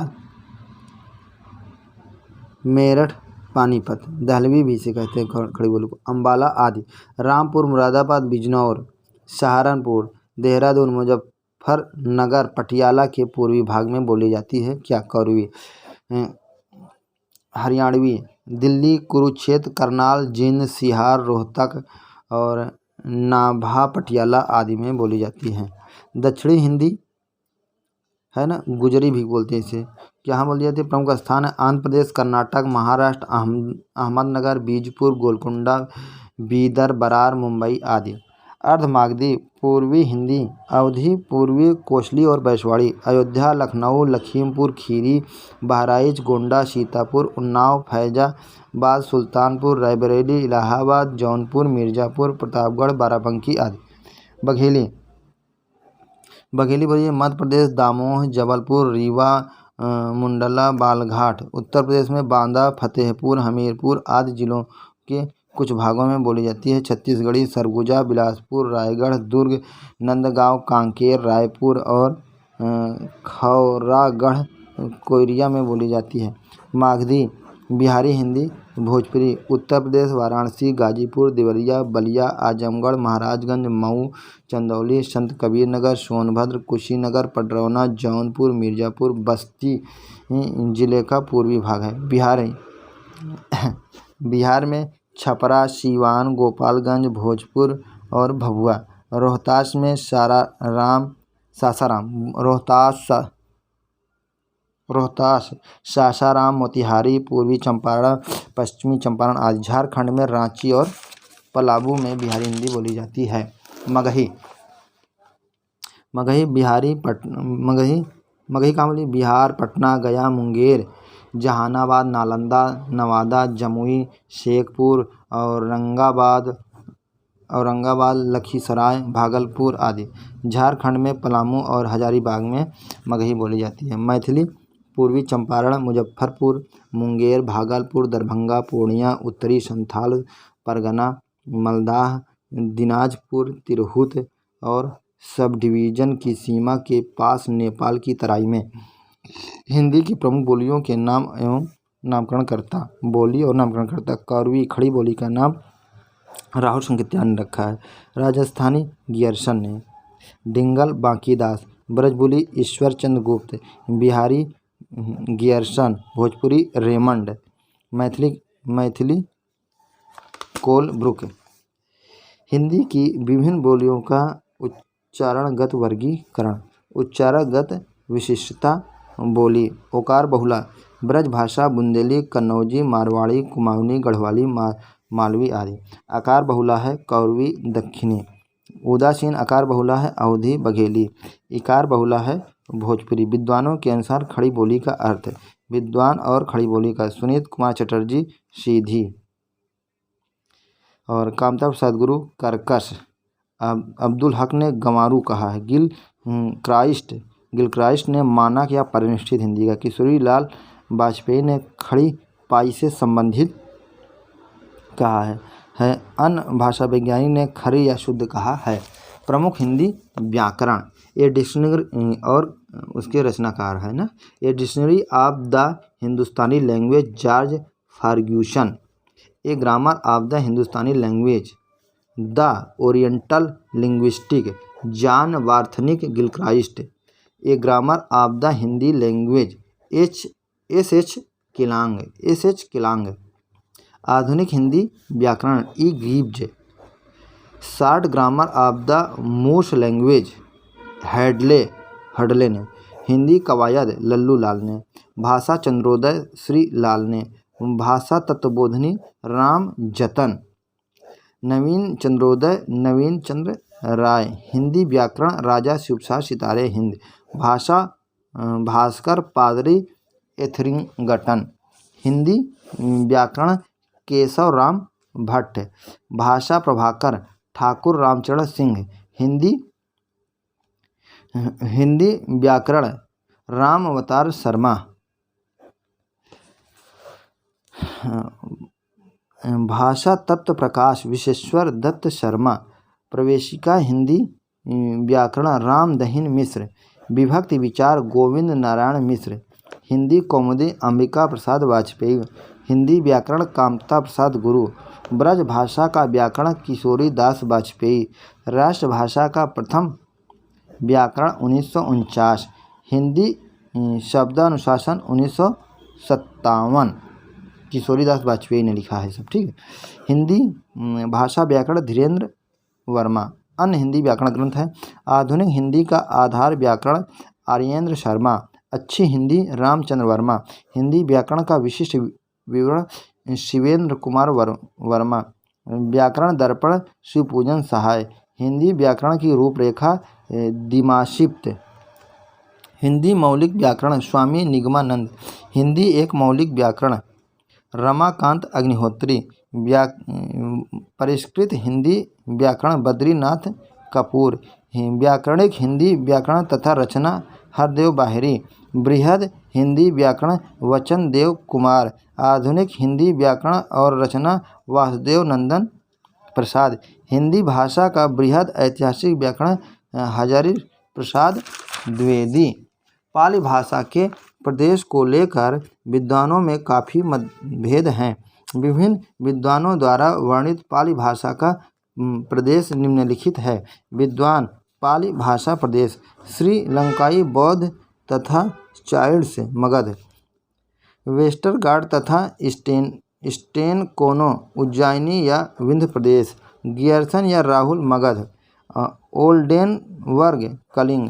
मेरठ, पानीपत, दहलवी भी से कहते हैं खड़ी बोली को, अम्बाला आदि। रामपुर, मुरादाबाद, बिजनौर, सहारनपुर, देहरादून, मुजफ्फरनगर, पटियाला के पूर्वी भाग में बोली जाती है क्या, कौरवी। हरियाणवी, दिल्ली, कुरुक्षेत्र, करनाल, जींद, सिहार, रोहतक और नाभा, पटियाला आदि में बोली जाती है। दक्षिणी हिंदी है ना, गुजरी भी बोलते हैं इसे, यहाँ बोली जाती है। प्रमुख स्थान है आंध्र प्रदेश, कर्नाटक, महाराष्ट्र, अहमदनगर, बीजपुर, गोलकुंडा, बीदर, बरार, मुंबई आदि। अर्धमागधी पूर्वी हिंदी, अवधी, पूर्वी कोसली और बैसवाड़ी, अयोध्या, लखनऊ, लखीमपुर खीरी, बहराइच, गोंडा, सीतापुर, उन्नाव, फैजाबाद, सुल्तानपुर, रायबरेली, इलाहाबाद, जौनपुर, मिर्ज़ापुर, प्रतापगढ़, बाराबंकी आदि। बघेली बोलिए मध्य प्रदेश, दामोह, जबलपुर, रीवा, मुंडला, बालघाट। उत्तर प्रदेश में बांदा, फतेहपुर, हमीरपुर आदि जिलों के कुछ भागों में बोली जाती है। छत्तीसगढ़ी सरगुजा, बिलासपुर, रायगढ़, दुर्ग, नंदगांव, कांकेर, रायपुर और खौरागढ़, कोरिया में बोली जाती है। मागधी बिहारी हिंदी, भोजपुरी। उत्तर प्रदेश, वाराणसी, गाजीपुर, देवरिया, बलिया, आजमगढ़, महाराजगंज, मऊ, चंदौली, संत कबीर नगर, सोनभद्र, कुशीनगर, पडरौना, जौनपुर, मिर्ज़ापुर, बस्ती जिले का पूर्वी भाग है। बिहार में छपरा, सीवान, गोपालगंज, भोजपुर और भभुआ। रोहतास में सासाराम, सासाराम, मोतिहारी, पूर्वी चंपारण, पश्चिमी चंपारण आदि। झारखंड में रांची और पलामू में बिहारी हिंदी बोली जाती है। मगही कहाँ बोली, बिहार, पटना, गया, मुंगेर, जहानाबाद, नालंदा, नवादा, जमुई, शेखपुर, औरंगाबाद, लखीसराय, भागलपुर आदि। झारखंड में पलामू और हजारीबाग में मगही बोली जाती है। मैथिली पूर्वी चंपारण, मुजफ्फरपुर, मुंगेर, भागलपुर, दरभंगा, पूर्णिया, उत्तरी संथाल परगना, मालदाह, दिनाजपुर, तिरहुत और सब डिवीज़न की सीमा के पास नेपाल की तराई में। हिंदी की प्रमुख बोलियों के नाम एवं नामकरणकर्ता। बोली और नामकरणकर्ता। कौरवी खड़ी बोली का नाम राहुल संकेतिया ने रखा है। राजस्थानी गियर्सन ने। डिंगल बांकीदास। ब्रजबुली ईश्वर चंद्र गुप्त। Bihari Gierson. Bhojpuri Raymond. Maithili Colebrook. Hindi की विभिन्न बोलियों का उच्चारणगत वर्गीकरण। उच्चारणगत विशिष्टता। बोली ओकार बहुला। ब्रज भाषा बुंदेली, कन्नौजी, मारवाड़ी, कुमाऊनी, गढ़वाली, मालवी आदि। आकार बहुला है कौरवी, दक्षिणी। उदासीन आकार बहुला है अवधी, बघेली। इकार बहुला है भोजपुरी। विद्वानों के अनुसार खड़ी बोली का अर्थ। विद्वान और खड़ी बोली का। सुनीत कुमार चटर्जी सीधी और कामता प्रसाद गुरु कर्कश। अब्दुल हक ने गंवारू कहा है। गिल क्राइस्ट ने मानक या परिनिष्ठित हिंदी का। किशोरी लाल वाजपेयी ने खड़ी पाई से संबंधित कहा है। अन्य भाषा विज्ञानी ने खरी या शुद्ध कहा है। प्रमुख हिंदी व्याकरण। ये डिक्शनरी और उसके रचनाकार है ना। ये dictionary of the Hindustani language George Ferguson. A grammar of the Hindustani language the oriental linguist John Borthwick Gilchrist. A grammar of the Hindi language S H. Kellogg. आधुनिक हिंदी व्याकरण E Gibbs. Short grammar of the Moors language Hadley ने। हिंदी कवायद लल्लू लाल ने। भाषा चंद्रोदय श्री लाल ने। भाषा तत्वबोधिनी राम जतन। नवीन चंद्रोदय नवीन चंद्र राय। हिंदी व्याकरण राजा शिवप्रसाद सितारे हिंद। भाषा भास्कर पादरी एथरिंगटन। हिंदी व्याकरण केशव राम भट्ट। भाषा प्रभाकर ठाकुर रामचरण सिंह। हिंदी व्याकरण राम अवतार शर्मा। भाषा तत्व प्रकाश विश्वेश्वर दत्त शर्मा। प्रवेशिका हिंदी व्याकरण राम दहीन मिश्र। विभक्ति विचार गोविंद नारायण मिश्र। हिंदी कौमुदी अंबिका प्रसाद वाजपेयी। हिंदी व्याकरण कामता प्रसाद गुरु। ब्रज भाषा का व्याकरण किशोरी दास वाजपेयी। राष्ट्रभाषा का प्रथम व्याकरण 1949। हिंदी शब्दानुशासन 1957। किशोरी दास वाजपेयी ने लिखा है सब, ठीक है। हिंदी भाषा व्याकरण धीरेन्द्र वर्मा। अन्य हिंदी व्याकरण ग्रंथ है। आधुनिक हिंदी का आधार व्याकरण आर्येंद्र शर्मा। अच्छी हिंदी रामचंद्र वर्मा। हिंदी व्याकरण का विशिष्ट विवरण शिवेंद्र कुमार वर्मा। व्याकरण दर्पण शिवपूजन सहाय। हिंदी व्याकरण की रूपरेखा दिमाशिप्त। हिंदी मौलिक व्याकरण स्वामी निगमानंद। हिंदी एक मौलिक व्याकरण रमाकांत अग्निहोत्री। परिष्कृत हिंदी व्याकरण बद्रीनाथ कपूर। व्याकरणिक हिंदी व्याकरण तथा रचना हरदेव बाहरी। बृहद हिंदी व्याकरण वचनदेव कुमार। आधुनिक हिंदी व्याकरण और रचना वासुदेव नंदन प्रसाद। हिंदी भाषा का बृहद ऐतिहासिक व्याकरण हजारी प्रसाद द्विवेदी। पाली भाषा के प्रदेश को लेकर विद्वानों में काफ़ी मतभेद हैं। विभिन्न विद्वानों द्वारा वर्णित पाली भाषा का प्रदेश निम्नलिखित है। विद्वान पाली भाषा प्रदेश श्रीलंकाई बौद्ध तथा चाइल्ड्स मगध। वेस्टरगार्ड तथा स्टेन कोनो उज्जैनी या विंध्य प्रदेश। गियर्सन या राहुल मगध। ओल्डेनवर्ग कलिंग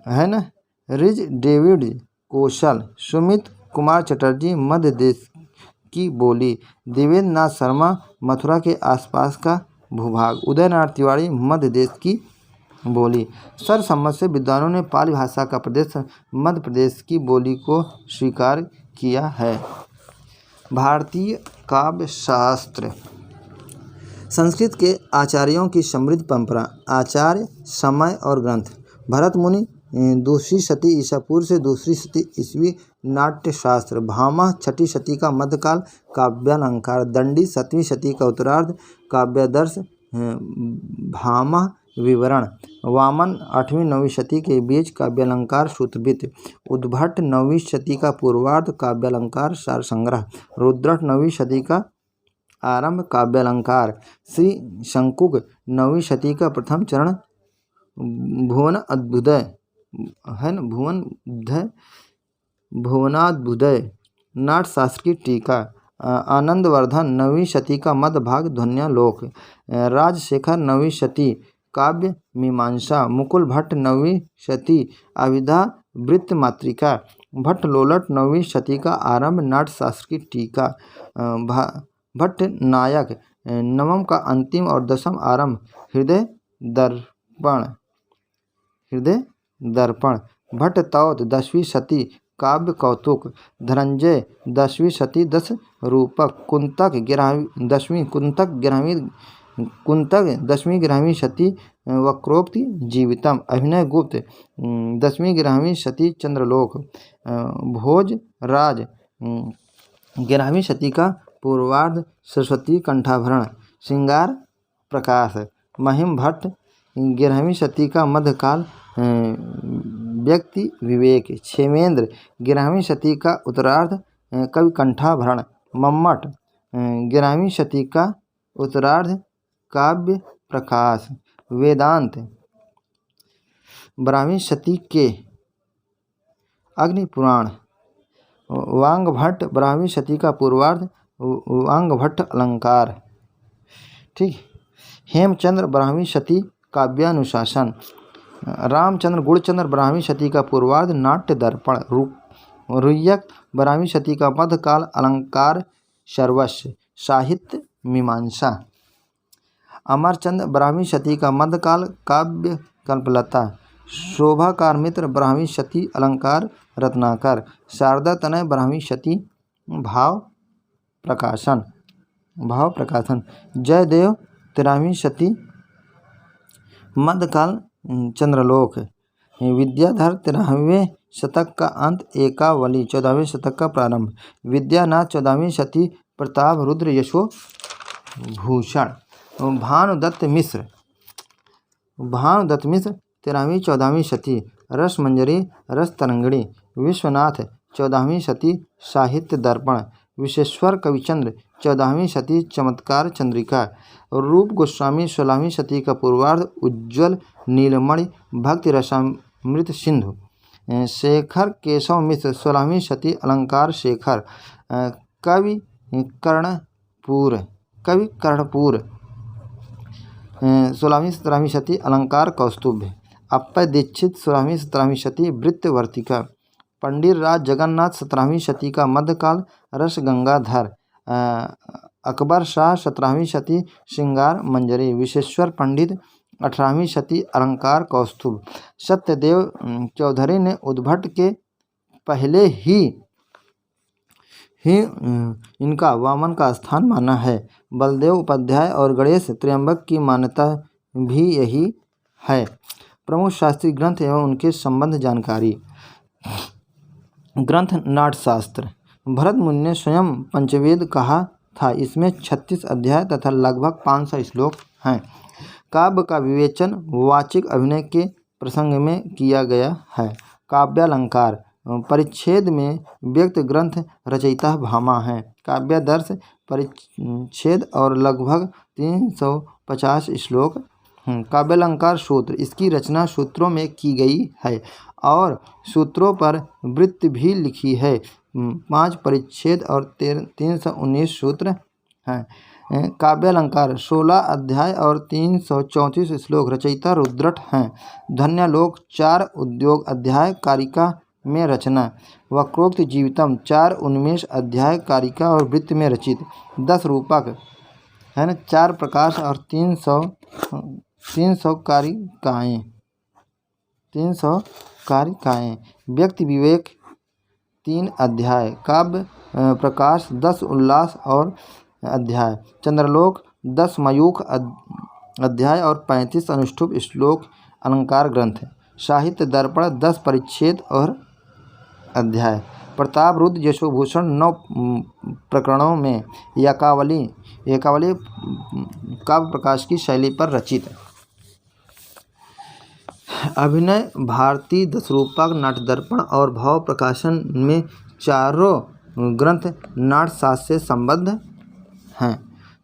है ना। रिज डेविड कौशल। सुमित कुमार चटर्जी मध्य देश की बोली। देवेंद्र नाथ शर्मा मथुरा के आसपास का भूभाग। उदयनारायण तिवारी मध्य देश की बोली। सर्वसम्मत से विद्वानों ने पाली भाषा का प्रदेश मध्य प्रदेश की बोली को स्वीकार किया है। भारतीय काव्य शास्त्र। संस्कृत के आचार्यों की समृद्ध परंपरा। आचार्य समय और ग्रंथ। भरत मुनि 2वीं शती ईसा पूर्व से 2वीं शती ईस्वी नाट्यशास्त्र। भामह 6वीं शती का मध्यकाल काव्यालंकार। दंडी 7वीं शती का उत्तरार्ध काव्यादर्श भामह विवरण। वामन 8वीं-9वीं शती के बीच काव्यालंकार सूत्रवृत्त। उद्भट 9वीं शती का पूर्वार्ध काव्यालंकार सार संग्रह। रुद्रट 9वीं शती का आरंभ काव्यालंकार। श्री शंकुक 9वीं शती का प्रथम चरण भुवन अभ्युदय है न। भुवनाभ्युदय नाट्यशास्त्र की टीका। आनंदवर्धन 9वीं शती का मध्य भाग ध्वन्यालोक। राजशेखर 9वीं शती काव्य मीमांसा। मुकुल भट्ट 9वीं शती अभिधा वृत्त मातृका। भट्ट लोलट 9वीं शती का आरंभ नाट्यशास्त्र की टीका। भट्ट नायक 9वीं का अंतिम और 10वीं आरंभ हृदय दर्पण। भट्ट तौत 10वीं शती काव्य कौतुक। धनंजय 10वीं शती 10 रूपक। कुंतक 10वीं-11वीं शती वक्रोक्ति जीवितम। अभिनय गुप्त 10वीं-11वीं शती चंद्रलोक। भोजराज 11वीं शती का पूर्वार्ध सरस्वती कंठाभरण। श्रृंगार प्रकाश। महिम भट्ट 11वीं शती का मध्यकाल व्यक्ति विवेक। क्षेमेंद्र 11वीं शती का उत्तरार्ध कवि कंठाभरण। मम्मट 11वीं शती का उत्तरार्ध काव्य प्रकाश। वेदांत 12वीं शती के अग्निपुराण। वांगभट्ट 12वीं शती का पूर्वार्ध वांगभट्ट अलंकार, ठीक। हेमचंद्र 12वीं शती काव्यानुशासन। रामचंद्र गुणचंद्र 12वीं शती का पूर्वार्ध नाट्य दर्पण। रुय्यक 12वीं शती का मध्यकाल अलंकार सर्वस्व साहित्य मीमांसा। अमरचंद 12वीं शती का मध्यकाल काव्य कल्पलता। शोभाकार मित्र 12वीं शती अलंकार रत्नाकर। शारदा तनय 12वीं शती भाव प्रकाशन। जयदेव 13वीं शती मध्यकाल चंद्रलोक। विद्याधर 13वें शतक का अंत, एकावली 14वें शतक का प्रारंभ। विद्यानाथ 14वीं शती, प्रताप रुद्र यशो भूषण। भानुदत्त मिश्र 13वीं 14वीं शती, रसमंजरी रसतरंगिणी। विश्वनाथ 14वीं शती, साहित्य दर्पण। विश्वेश्वर कविचंद्र 14वीं शती, चमत्कार चंद्रिका। रूप गोस्वामी 16वीं शती का पूर्वार्ध, उज्ज्वल नीलमणि भक्ति रसामृत सिंधु। शेखर केशव मिश्र 16वीं शती, अलंकार शेखर। कवि कर्णपुर 16वीं 17वीं शती, अलंकार कौस्तुभ। अप्पय दीक्षित 16वीं 17वीं शती, वृत्तवर्तिका। पंडित राज जगन्नाथ 17वीं शती का मध्यकाल, रस गंगाधर। अकबर शाह 17वीं शती, श्रृंगार मंजरी। विश्वेश्वर पंडित 18वीं शती, अलंकार कौस्तुभ। सत्यदेव चौधरी ने उद्भट के पहले ही इनका वामन का स्थान माना है। बलदेव उपाध्याय और गणेश त्र्यंबक की मान्यता भी यही है। प्रमुख शास्त्रीय ग्रंथ एवं उनके संबंध जानकारी। ग्रंथ नाट्यशास्त्र। भरत मुनि ने स्वयं पंचवेद कहा था। इसमें 36 अध्याय तथा लगभग 500 श्लोक हैं। काव्य का विवेचन वाचिक अभिनय के प्रसंग में किया गया है। काव्यालंकार। परिच्छेद में व्यक्त ग्रंथ रचयिता भामा है। काव्यादर्श परिच्छेद और लगभग 350 श्लोक। काव्यालंकार सूत्र। इसकी रचना सूत्रों में की गई है और सूत्रों पर वृत्ति भी लिखी है। 5 परिच्छेद और 319 सूत्र हैं। काव्यालंकार 16 अध्याय और 334 श्लोक। रचयिता रुद्रट हैं। ध्वन्यालोक 4 उद्योग अध्याय, कारिका में रचना। वक्रोक्त जीवितम 4 उन्मेष अध्याय, कारिका और वृत्त में रचित। 10 रूपक है ना, 4 प्रकाश और 300 कारिकाएँ। व्यक्ति विवेक 3 अध्याय। काव्य प्रकाश 10 उल्लास और अध्याय। चंद्रलोक 10 मयूख अध्याय और 35 अनुष्ठुप श्लोक अलंकार ग्रंथ। साहित्य दर्पण 10 परिच्छेद और अध्याय। प्रताप रुद्र यशोभूषण 9 प्रकरणों में एकावली काव्य प्रकाश की शैली पर रचित। अभिनय भारती 10 रूपक, नाट्य दर्पण और भाव प्रकाशन में चारों ग्रंथ नाट्यशास्त्र से संबद्ध हैं।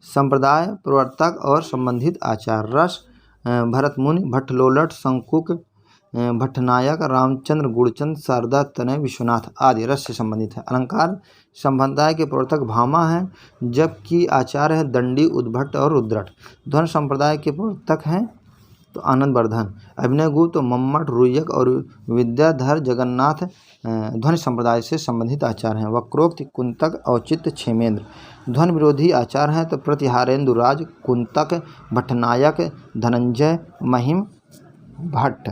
संप्रदाय प्रवर्तक और संबंधित आचार। रस भरत मुनि, भट्टलोलट, शंकुक, भट्टनायक, रामचंद्र, गुणचंद, शारदा, तनय, विश्वनाथ आदि रस से संबंधित है। अलंकार संप्रदाय के प्रवर्तक भामा हैं, जबकि आचार्य है दंडी, उद्भट और रुद्रट। ध्वन संप्रदाय के प्रवर्तक हैं तो आनंदवर्धन। अभिनय गुप्त तो मम्मट, रुय्यक और विद्याधर जगन्नाथ ध्वन संप्रदाय से संबंधित आचार्य हैं। वक्रोक्त कुंतक, औचित्य, क्षेमेंद्र। ध्वन विरोधी आचार्य हैं तो प्रतिहारेंदु राज, कुंतक, भट्टनायक, धनंजय, महिम, भट्ट।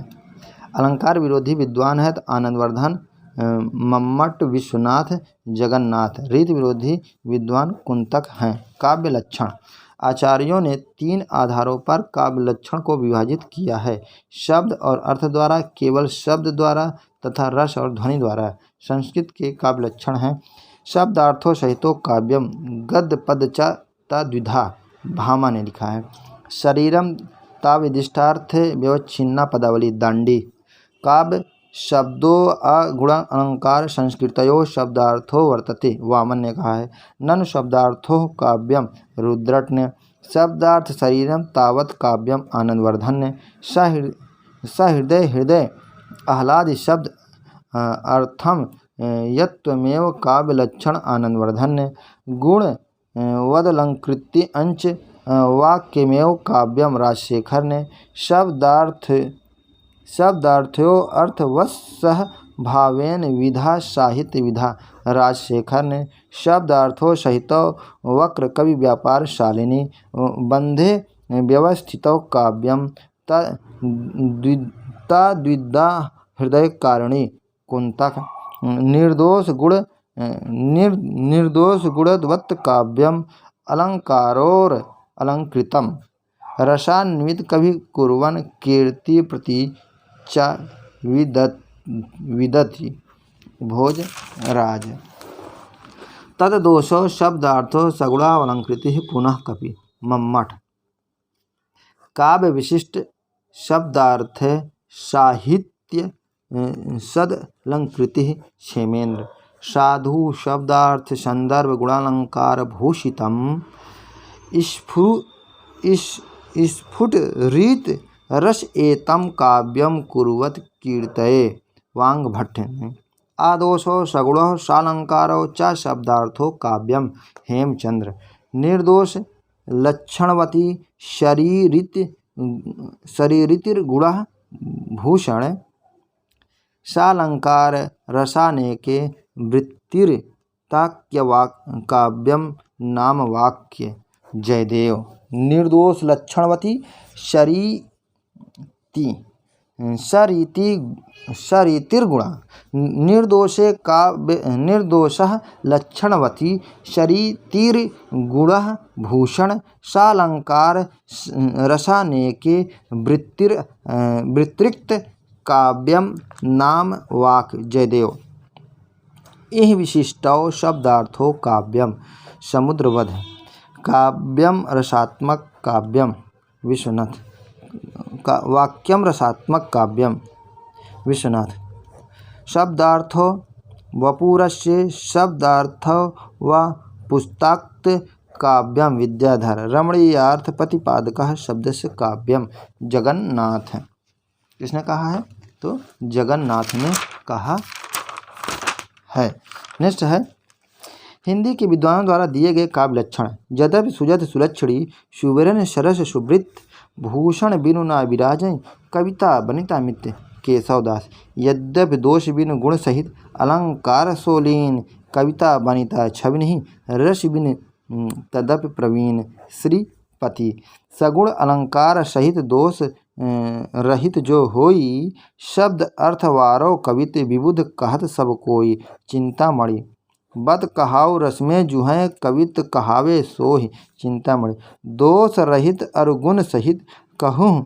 अलंकार विरोधी विद्वान है तो आनंदवर्धन, मम्मट, विश्वनाथ, जगन्नाथ। रीति विरोधी विद्वान कुंतक हैं। काव्य लक्षण। आचार्यों ने 3 आधारों पर काव्य लक्षण को विभाजित किया है: शब्द और अर्थ द्वारा, केवल शब्द द्वारा तथा रस और ध्वनि द्वारा। संस्कृत के काव्य लक्षण हैं: शब्दार्थों सहितो काव्यम, गद्य पद च तद्विधा। भामा ने लिखा है। शरीरम ताविदिष्टार्थे व्यवच्छिन्ना पदावली। दांडी। काव्य शब्दों अगुण अलंकार संस्कृतयो शब्दार्थो वर्तते। वामन ने कहा है। ननु शब्दार्थो काव्यम। रुद्रट ने। शब्दार्थ शरीरम तावत काव्यम। आनंदवर्धन ने। सहृदय हृदय आह्लादि शब्द अर्थम यत्त्वमेव काव्य लक्षण। आनंदवर्धन ने। गुण वदलंकृति अंच वाक्यमेव काव्यम। राजशेखर ने। शब्दार्थो अर्थवत्सह भावेन विधा साहित्य विधा। राजशेखर ने। शब्दार्थो सहितो वक्र कवि व्यापार शालिनी। बंधे व्यवस्थितो काव्यम। तद्विदा हृदय कारिणी। कुंतक। निर्दोष गुणवत् काव्यम। अलंकारोर अलंकृतम। रसान्वित कवि कुर्वन् कीर्ति प्रति विदति भोजराज। तद्दोषो शब्दार्थो सगुणावलंकृतिः पुनः कपि मम्मट। काव्य विशिष्ट शब्दार्थ साहित्य सदलंकृतिः क्षेमेन्द्र। साधु शब्दार्थ संदर्भ गुणालंकार भूषितम स्फुटरीत रस एतम काव्यम कुर्वत कीर्तये वांगभट्ट। आदोषो सगुणो सालंकारो च शब्दार्थो काव्यम हेमचंद्र। निर्दोष लक्षणवती शरीरितिर्गुणः भूषण। सालंकार रसानेके वृत्तिर्ताक्यवाक्काव्यम नाम वाक्य। जयदेव। निर्दोष लक्षणवती शरीतिर्गुणः। निर्दोषः लक्षणवती शरीतिर्गुणः भूषण। सालंकार रसानेके वृत्तिर्त काव्यम नाम वाक्य। जयदेव। इह विशिष्टौ शब्दार्थो काव्यम समुद्रवध। काव्यम रसात्मक काव्यम विश्वनाथ। वाक्यम रसात्मक काव्यम विश्वनाथ। शब्दार्थो वपुरस्य शब्दार्थो व पुस्तक काव्यम विद्याधर। रमणीयार्थ प्रतिपादकः शब्दस्य काव्यम जगन्नाथ। किसने कहा है? तो जगन्नाथ ने कहा है। नेक्स्ट है हिंदी के विद्वानों द्वारा दिए गए काव्य लक्षण। यद्यपि सुजत सुलक्षणी सुवर्ण सरस सुवृत भूषण बिनु ना विराजय कविता बनिता मित्य केशवदास। यद्यपि दोष बिनु गुण सहित अलंकार सोलीन कविता बनिता छवि नहीं रस बिन तदपि प्रवीण श्रीपति। सगुण अलंकार सहित दोष रहित जो होई शब्द अर्थवारो कवित विबुध कहत सब कोई। चिंतामणि। बद कहाऊ रसमें जुहें कवित कहावे सोहि चिंतामणि। दोष रहित अरुगुण सहित कहूँ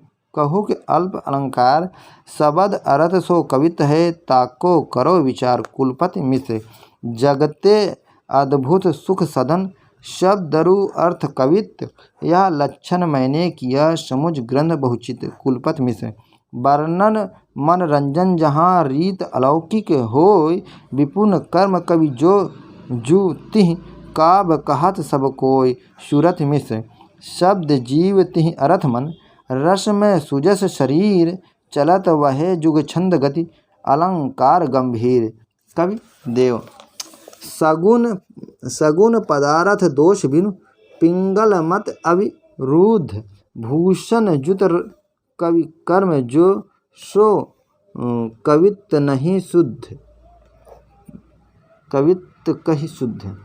के अल्प अलंकार सबद अर्थ सो कवित है ताको करो विचार कुलपति मिश्र। जगते अद्भुत सुख सदन शब्दरु अर्थ कवित यह लक्षण मैंने किया समुझ ग्रंथ बहुचित कुलपति मिश्र। वर्णन मनरंजन जहाँ रीत अलौकिक होय विपुन कर्म कवि जो तिह काव्य कहत सब कोय सुरथ मिश्र। शब्द जीव तिह अर्थ मन रस में सुजस शरीर चलत वहे जुग छंद गति अलंकार गंभीर। कवि देव। सगुन पदार्थ दोष बिनु पिंगल मत अविरुद्ध भूषण जुत कवि कर्म जो सो कवित नहीं शुद्ध कवित कही शुद्ध।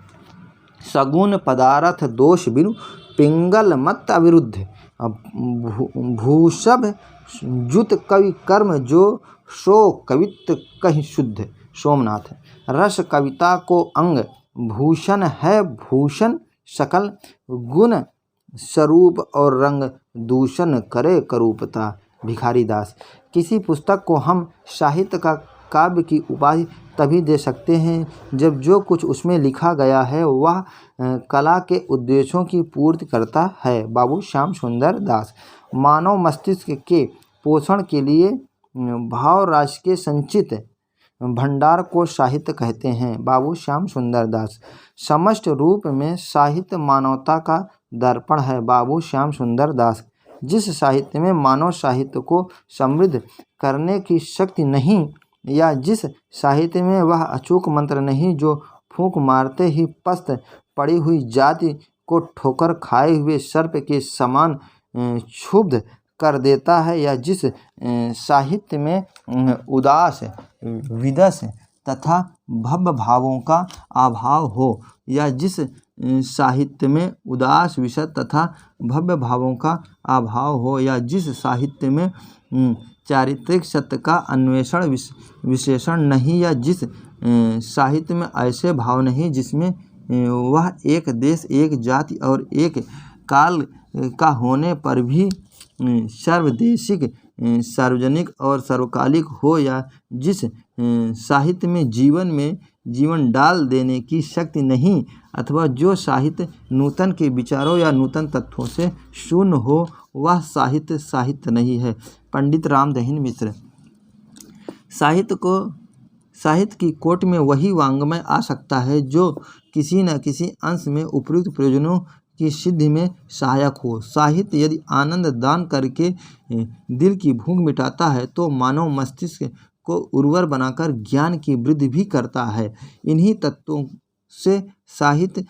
सगुन पदार्थ दोष बिनु पिंगल मत अविरुद्ध भूषभ जुत कवि कर्म जो सो कवित कही शुद्ध। सोमनाथ। रस कविता को अंग भूषण है भूषण सकल गुण स्वरूप और रंग दूषण करे करूपता। भिखारी दास। किसी पुस्तक को हम साहित्य का काव्य की उपाधि तभी दे सकते हैं जब जो कुछ उसमें लिखा गया है वह कला के उद्देश्यों की पूर्ति करता है। बाबू श्याम सुंदर दास। मानव मस्तिष्क के पोषण के लिए भाव राशि के संचित भंडार को साहित्य कहते हैं। बाबू श्याम सुंदर दास। समष्ट रूप में साहित्य मानवता का दर्पण है। बाबू श्याम सुंदर दास। जिस साहित्य में मानव साहित्य को समृद्ध करने की शक्ति नहीं या जिस साहित्य में वह अचूक मंत्र नहीं जो फूंक मारते ही पस्त पड़ी हुई जाति को ठोकर खाए हुए सर्प के समान क्षुब्ध कर देता है या जिस साहित्य में उदास विदस तथा भव्य भावों का अभाव हो या जिस साहित्य में उदास विषय तथा भव्य भावों का अभाव हो या जिस साहित्य में चारित्रिक सत्य का अन्वेषण विशेषण नहीं या जिस साहित्य में ऐसे भाव नहीं जिसमें वह एक देश एक जाति और एक काल का होने पर भी सर्वदेशिक सार्वजनिक और सर्वकालिक हो या जिस साहित्य में जीवन डाल देने की शक्ति नहीं, अथवा जो साहित्य नूतन के विचारों या नूतन तत्वों से शून्य हो, वह साहित्य नहीं है। पंडित रामदहिन मिश्र। साहित्य की कोट में वही वाङ्मय आ सकता है जो किसी न किसी अंश में उपयुक्त प्रयोजनों की सिद्धि में सहायक हो। साहित्य यदि आनंद दान करके दिल की भूख मिटाता है तो मानव मस्तिष्क को उर्वर बनाकर ज्ञान की वृद्धि भी करता है। इन्हीं तत्वों से साहित्य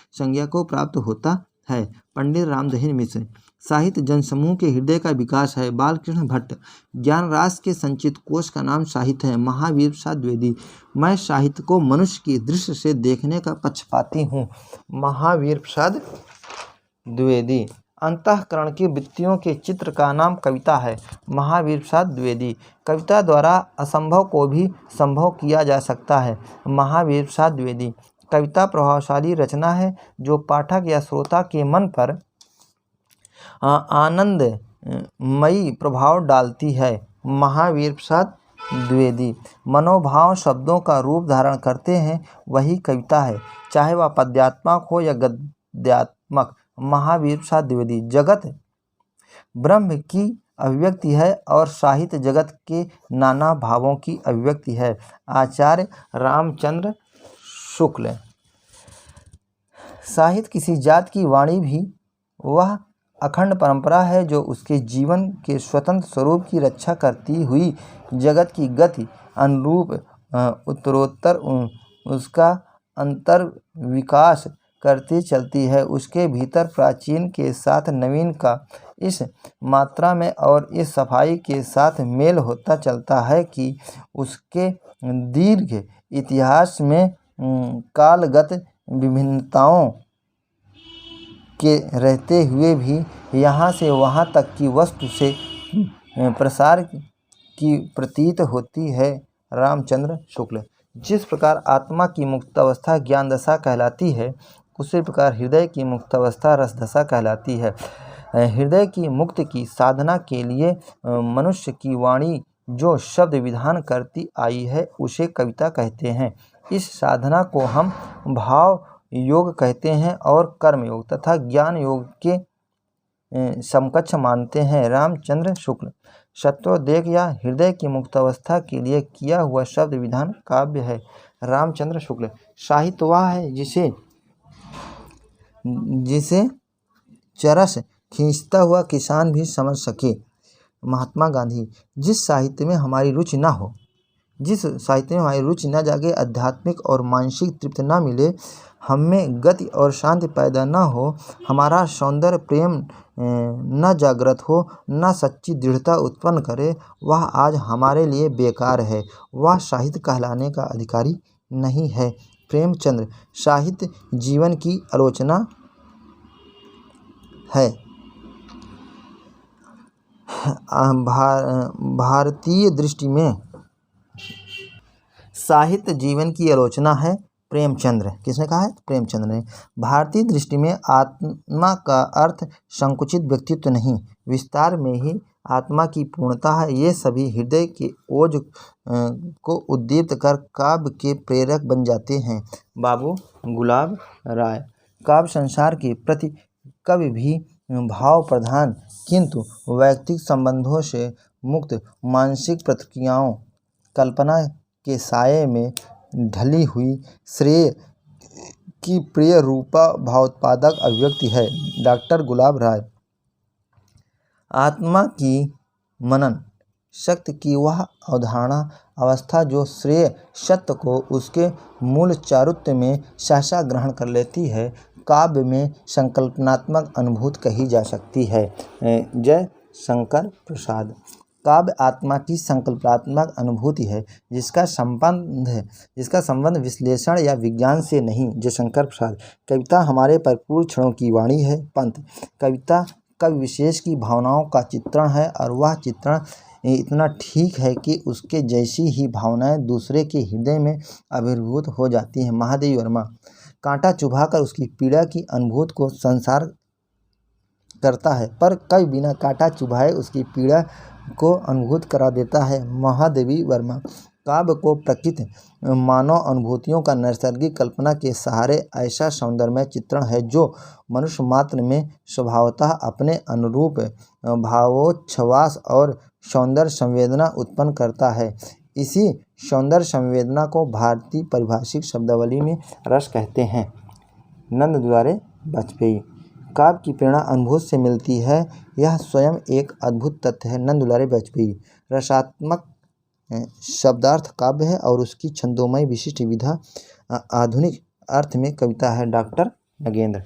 संज्ञा को प्राप्त होता है। पंडित रामदहिन मिश्र। साहित्य जनसमूह के हृदय का विकास है। बालकृष्ण भट्ट। ज्ञान रास के संचित कोश का नाम साहित्य है। महावीर प्रसाद द्विवेदी। मैं साहित्य को मनुष्य की दृष्टि से देखने का पक्षपाती हूँ। महावीर प्रसाद द्विवेदी। अंतःकरण की वृत्तियों के चित्र का नाम कविता है। महावीर प्रसाद द्विवेदी। कविता द्वारा असंभव को भी संभव किया जा सकता है। महावीर प्रसाद द्विवेदी। कविता प्रभावशाली रचना है जो पाठक या श्रोता के मन पर आनंदमयी प्रभाव डालती है। महावीर प्रसाद द्विवेदी। मनोभाव शब्दों का रूप धारण करते हैं, वही कविता है, चाहे वह पद्यात्मक हो या गद्यात्मक। महावीर प्रसाद द्विवेदी। जगत ब्रह्म की अभिव्यक्ति है और साहित्य जगत के नाना भावों की अभिव्यक्ति है। आचार्य रामचंद्र शुक्ल। साहित्य किसी जात की वाणी भी वह अखंड परंपरा है जो उसके जीवन के स्वतंत्र स्वरूप की रक्षा करती हुई जगत की गति अनुरूप उत्तरोत्तर उसका अंतर विकास करती चलती है। उसके भीतर प्राचीन के साथ नवीन का इस मात्रा में और इस सफाई के साथ मेल होता चलता है कि उसके दीर्घ इतिहास में कालगत विभिन्नताओं के रहते हुए भी यहाँ से वहाँ तक की वस्तु से प्रसार की प्रतीत होती है। रामचंद्र शुक्ल। जिस प्रकार आत्मा की मुक्तावस्था ज्ञान दशा कहलाती है, उसी प्रकार हृदय की मुक्तावस्था रस दशा कहलाती है। हृदय की मुक्ति की साधना के लिए मनुष्य की वाणी जो शब्द विधान करती आई है, उसे कविता कहते हैं। इस साधना को हम भाव योग कहते हैं और कर्म योग तथा ज्ञान योग के समकक्ष मानते हैं। रामचंद्र शुक्ल। शत्रुदेह या हृदय की मुक्तावस्था के लिए किया हुआ शब्द विधान काव्य है। रामचंद्र शुक्ल। साहित्य वह है जिसे चरस खींचता हुआ किसान भी समझ सके। महात्मा गांधी। जिस साहित्य में हमारी रुचि न जागे, आध्यात्मिक और मानसिक तृप्ति न मिले, हमें गति और शांति पैदा न हो, हमारा सौंदर्य प्रेम न जागृत हो, न सच्ची दृढ़ता उत्पन्न करे, वह आज हमारे लिए बेकार है, वह साहित्य कहलाने का अधिकारी नहीं है। प्रेमचंद। साहित्य जीवन की आलोचना है। भारतीय दृष्टि में साहित्य जीवन की आलोचना है। प्रेमचंद्र। किसने कहा है? प्रेमचंद्र ने। भारतीय दृष्टि में आत्मा का अर्थ संकुचित व्यक्तित्व नहीं, विस्तार में ही आत्मा की पूर्णता है। ये सभी हृदय के ओज को उद्दीप्त कर काव्य के प्रेरक बन जाते हैं। बाबू गुलाब राय। काव्य संसार के प्रति कभी भी भाव प्रधान किंतु वैयक्तिक संबंधों से मुक्त मानसिक प्रतिक्रियाओं, कल्पना के साये में ढली हुई श्रेय की प्रिय रूपा भावोत्पादक अभिव्यक्ति है। डॉक्टर गुलाब राय। आत्मा की मनन शक्ति की वह अवधारणा अवस्था जो श्रेय सत्य को उसके मूल चारुत्य में सहसा ग्रहण कर लेती है, काव्य में संकल्पनात्मक अनुभूति कही जा सकती है। जय शंकर प्रसाद। काव्य आत्मा की संकल्पनात्मक अनुभूति है जिसका संबंध विश्लेषण या विज्ञान से नहीं। जयशंकर प्रसाद। कविता हमारे भरपूर क्षणों की वाणी है। पंत। कविता कवि विशेष की भावनाओं का चित्रण है और वह चित्रण इतना ठीक है कि उसके जैसी ही भावनाएं दूसरे के हृदय में आविर्भूत हो जाती हैं। महादेवी वर्मा। कांटा चुभाकर उसकी पीड़ा की अनुभूति को संसार करता है, पर कभी बिना काटा चुभाए उसकी पीड़ा को अनुभूत करा देता है। महादेवी वर्मा काव्य को प्रकृति मानव अनुभूतियों का नैसर्गिक कल्पना के सहारे ऐसा सौंदर्यमय चित्रण है जो मनुष्य मात्र में स्वभावतः अपने अनुरूप भावोच्छ्वास और सौंदर्य संवेदना उत्पन्न करता है। इसी सौंदर्य संवेदना को भारतीय पारिभाषिक शब्दावली में रस कहते हैं। नंद दुलारे वाजपेयी काव्य की प्रेरणा अनुभूति से मिलती है, यह स्वयं एक अद्भुत तथ्य है। नंद दुलारे वाजपेयी रसात्मक शब्दार्थ काव्य है और उसकी छंदोमय विशिष्ट विधा आधुनिक अर्थ में कविता है। डॉक्टर नगेंद्र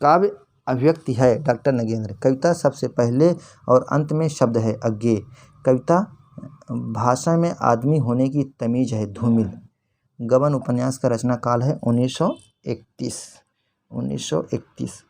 काव्य अभिव्यक्ति है। डॉक्टर नगेंद्र कविता सबसे पहले और अंत में शब्द है। अज्ञेय कविता भाषा में आदमी होने की तमीज है। धूमिल गबन उपन्यास का रचना काल है 1931।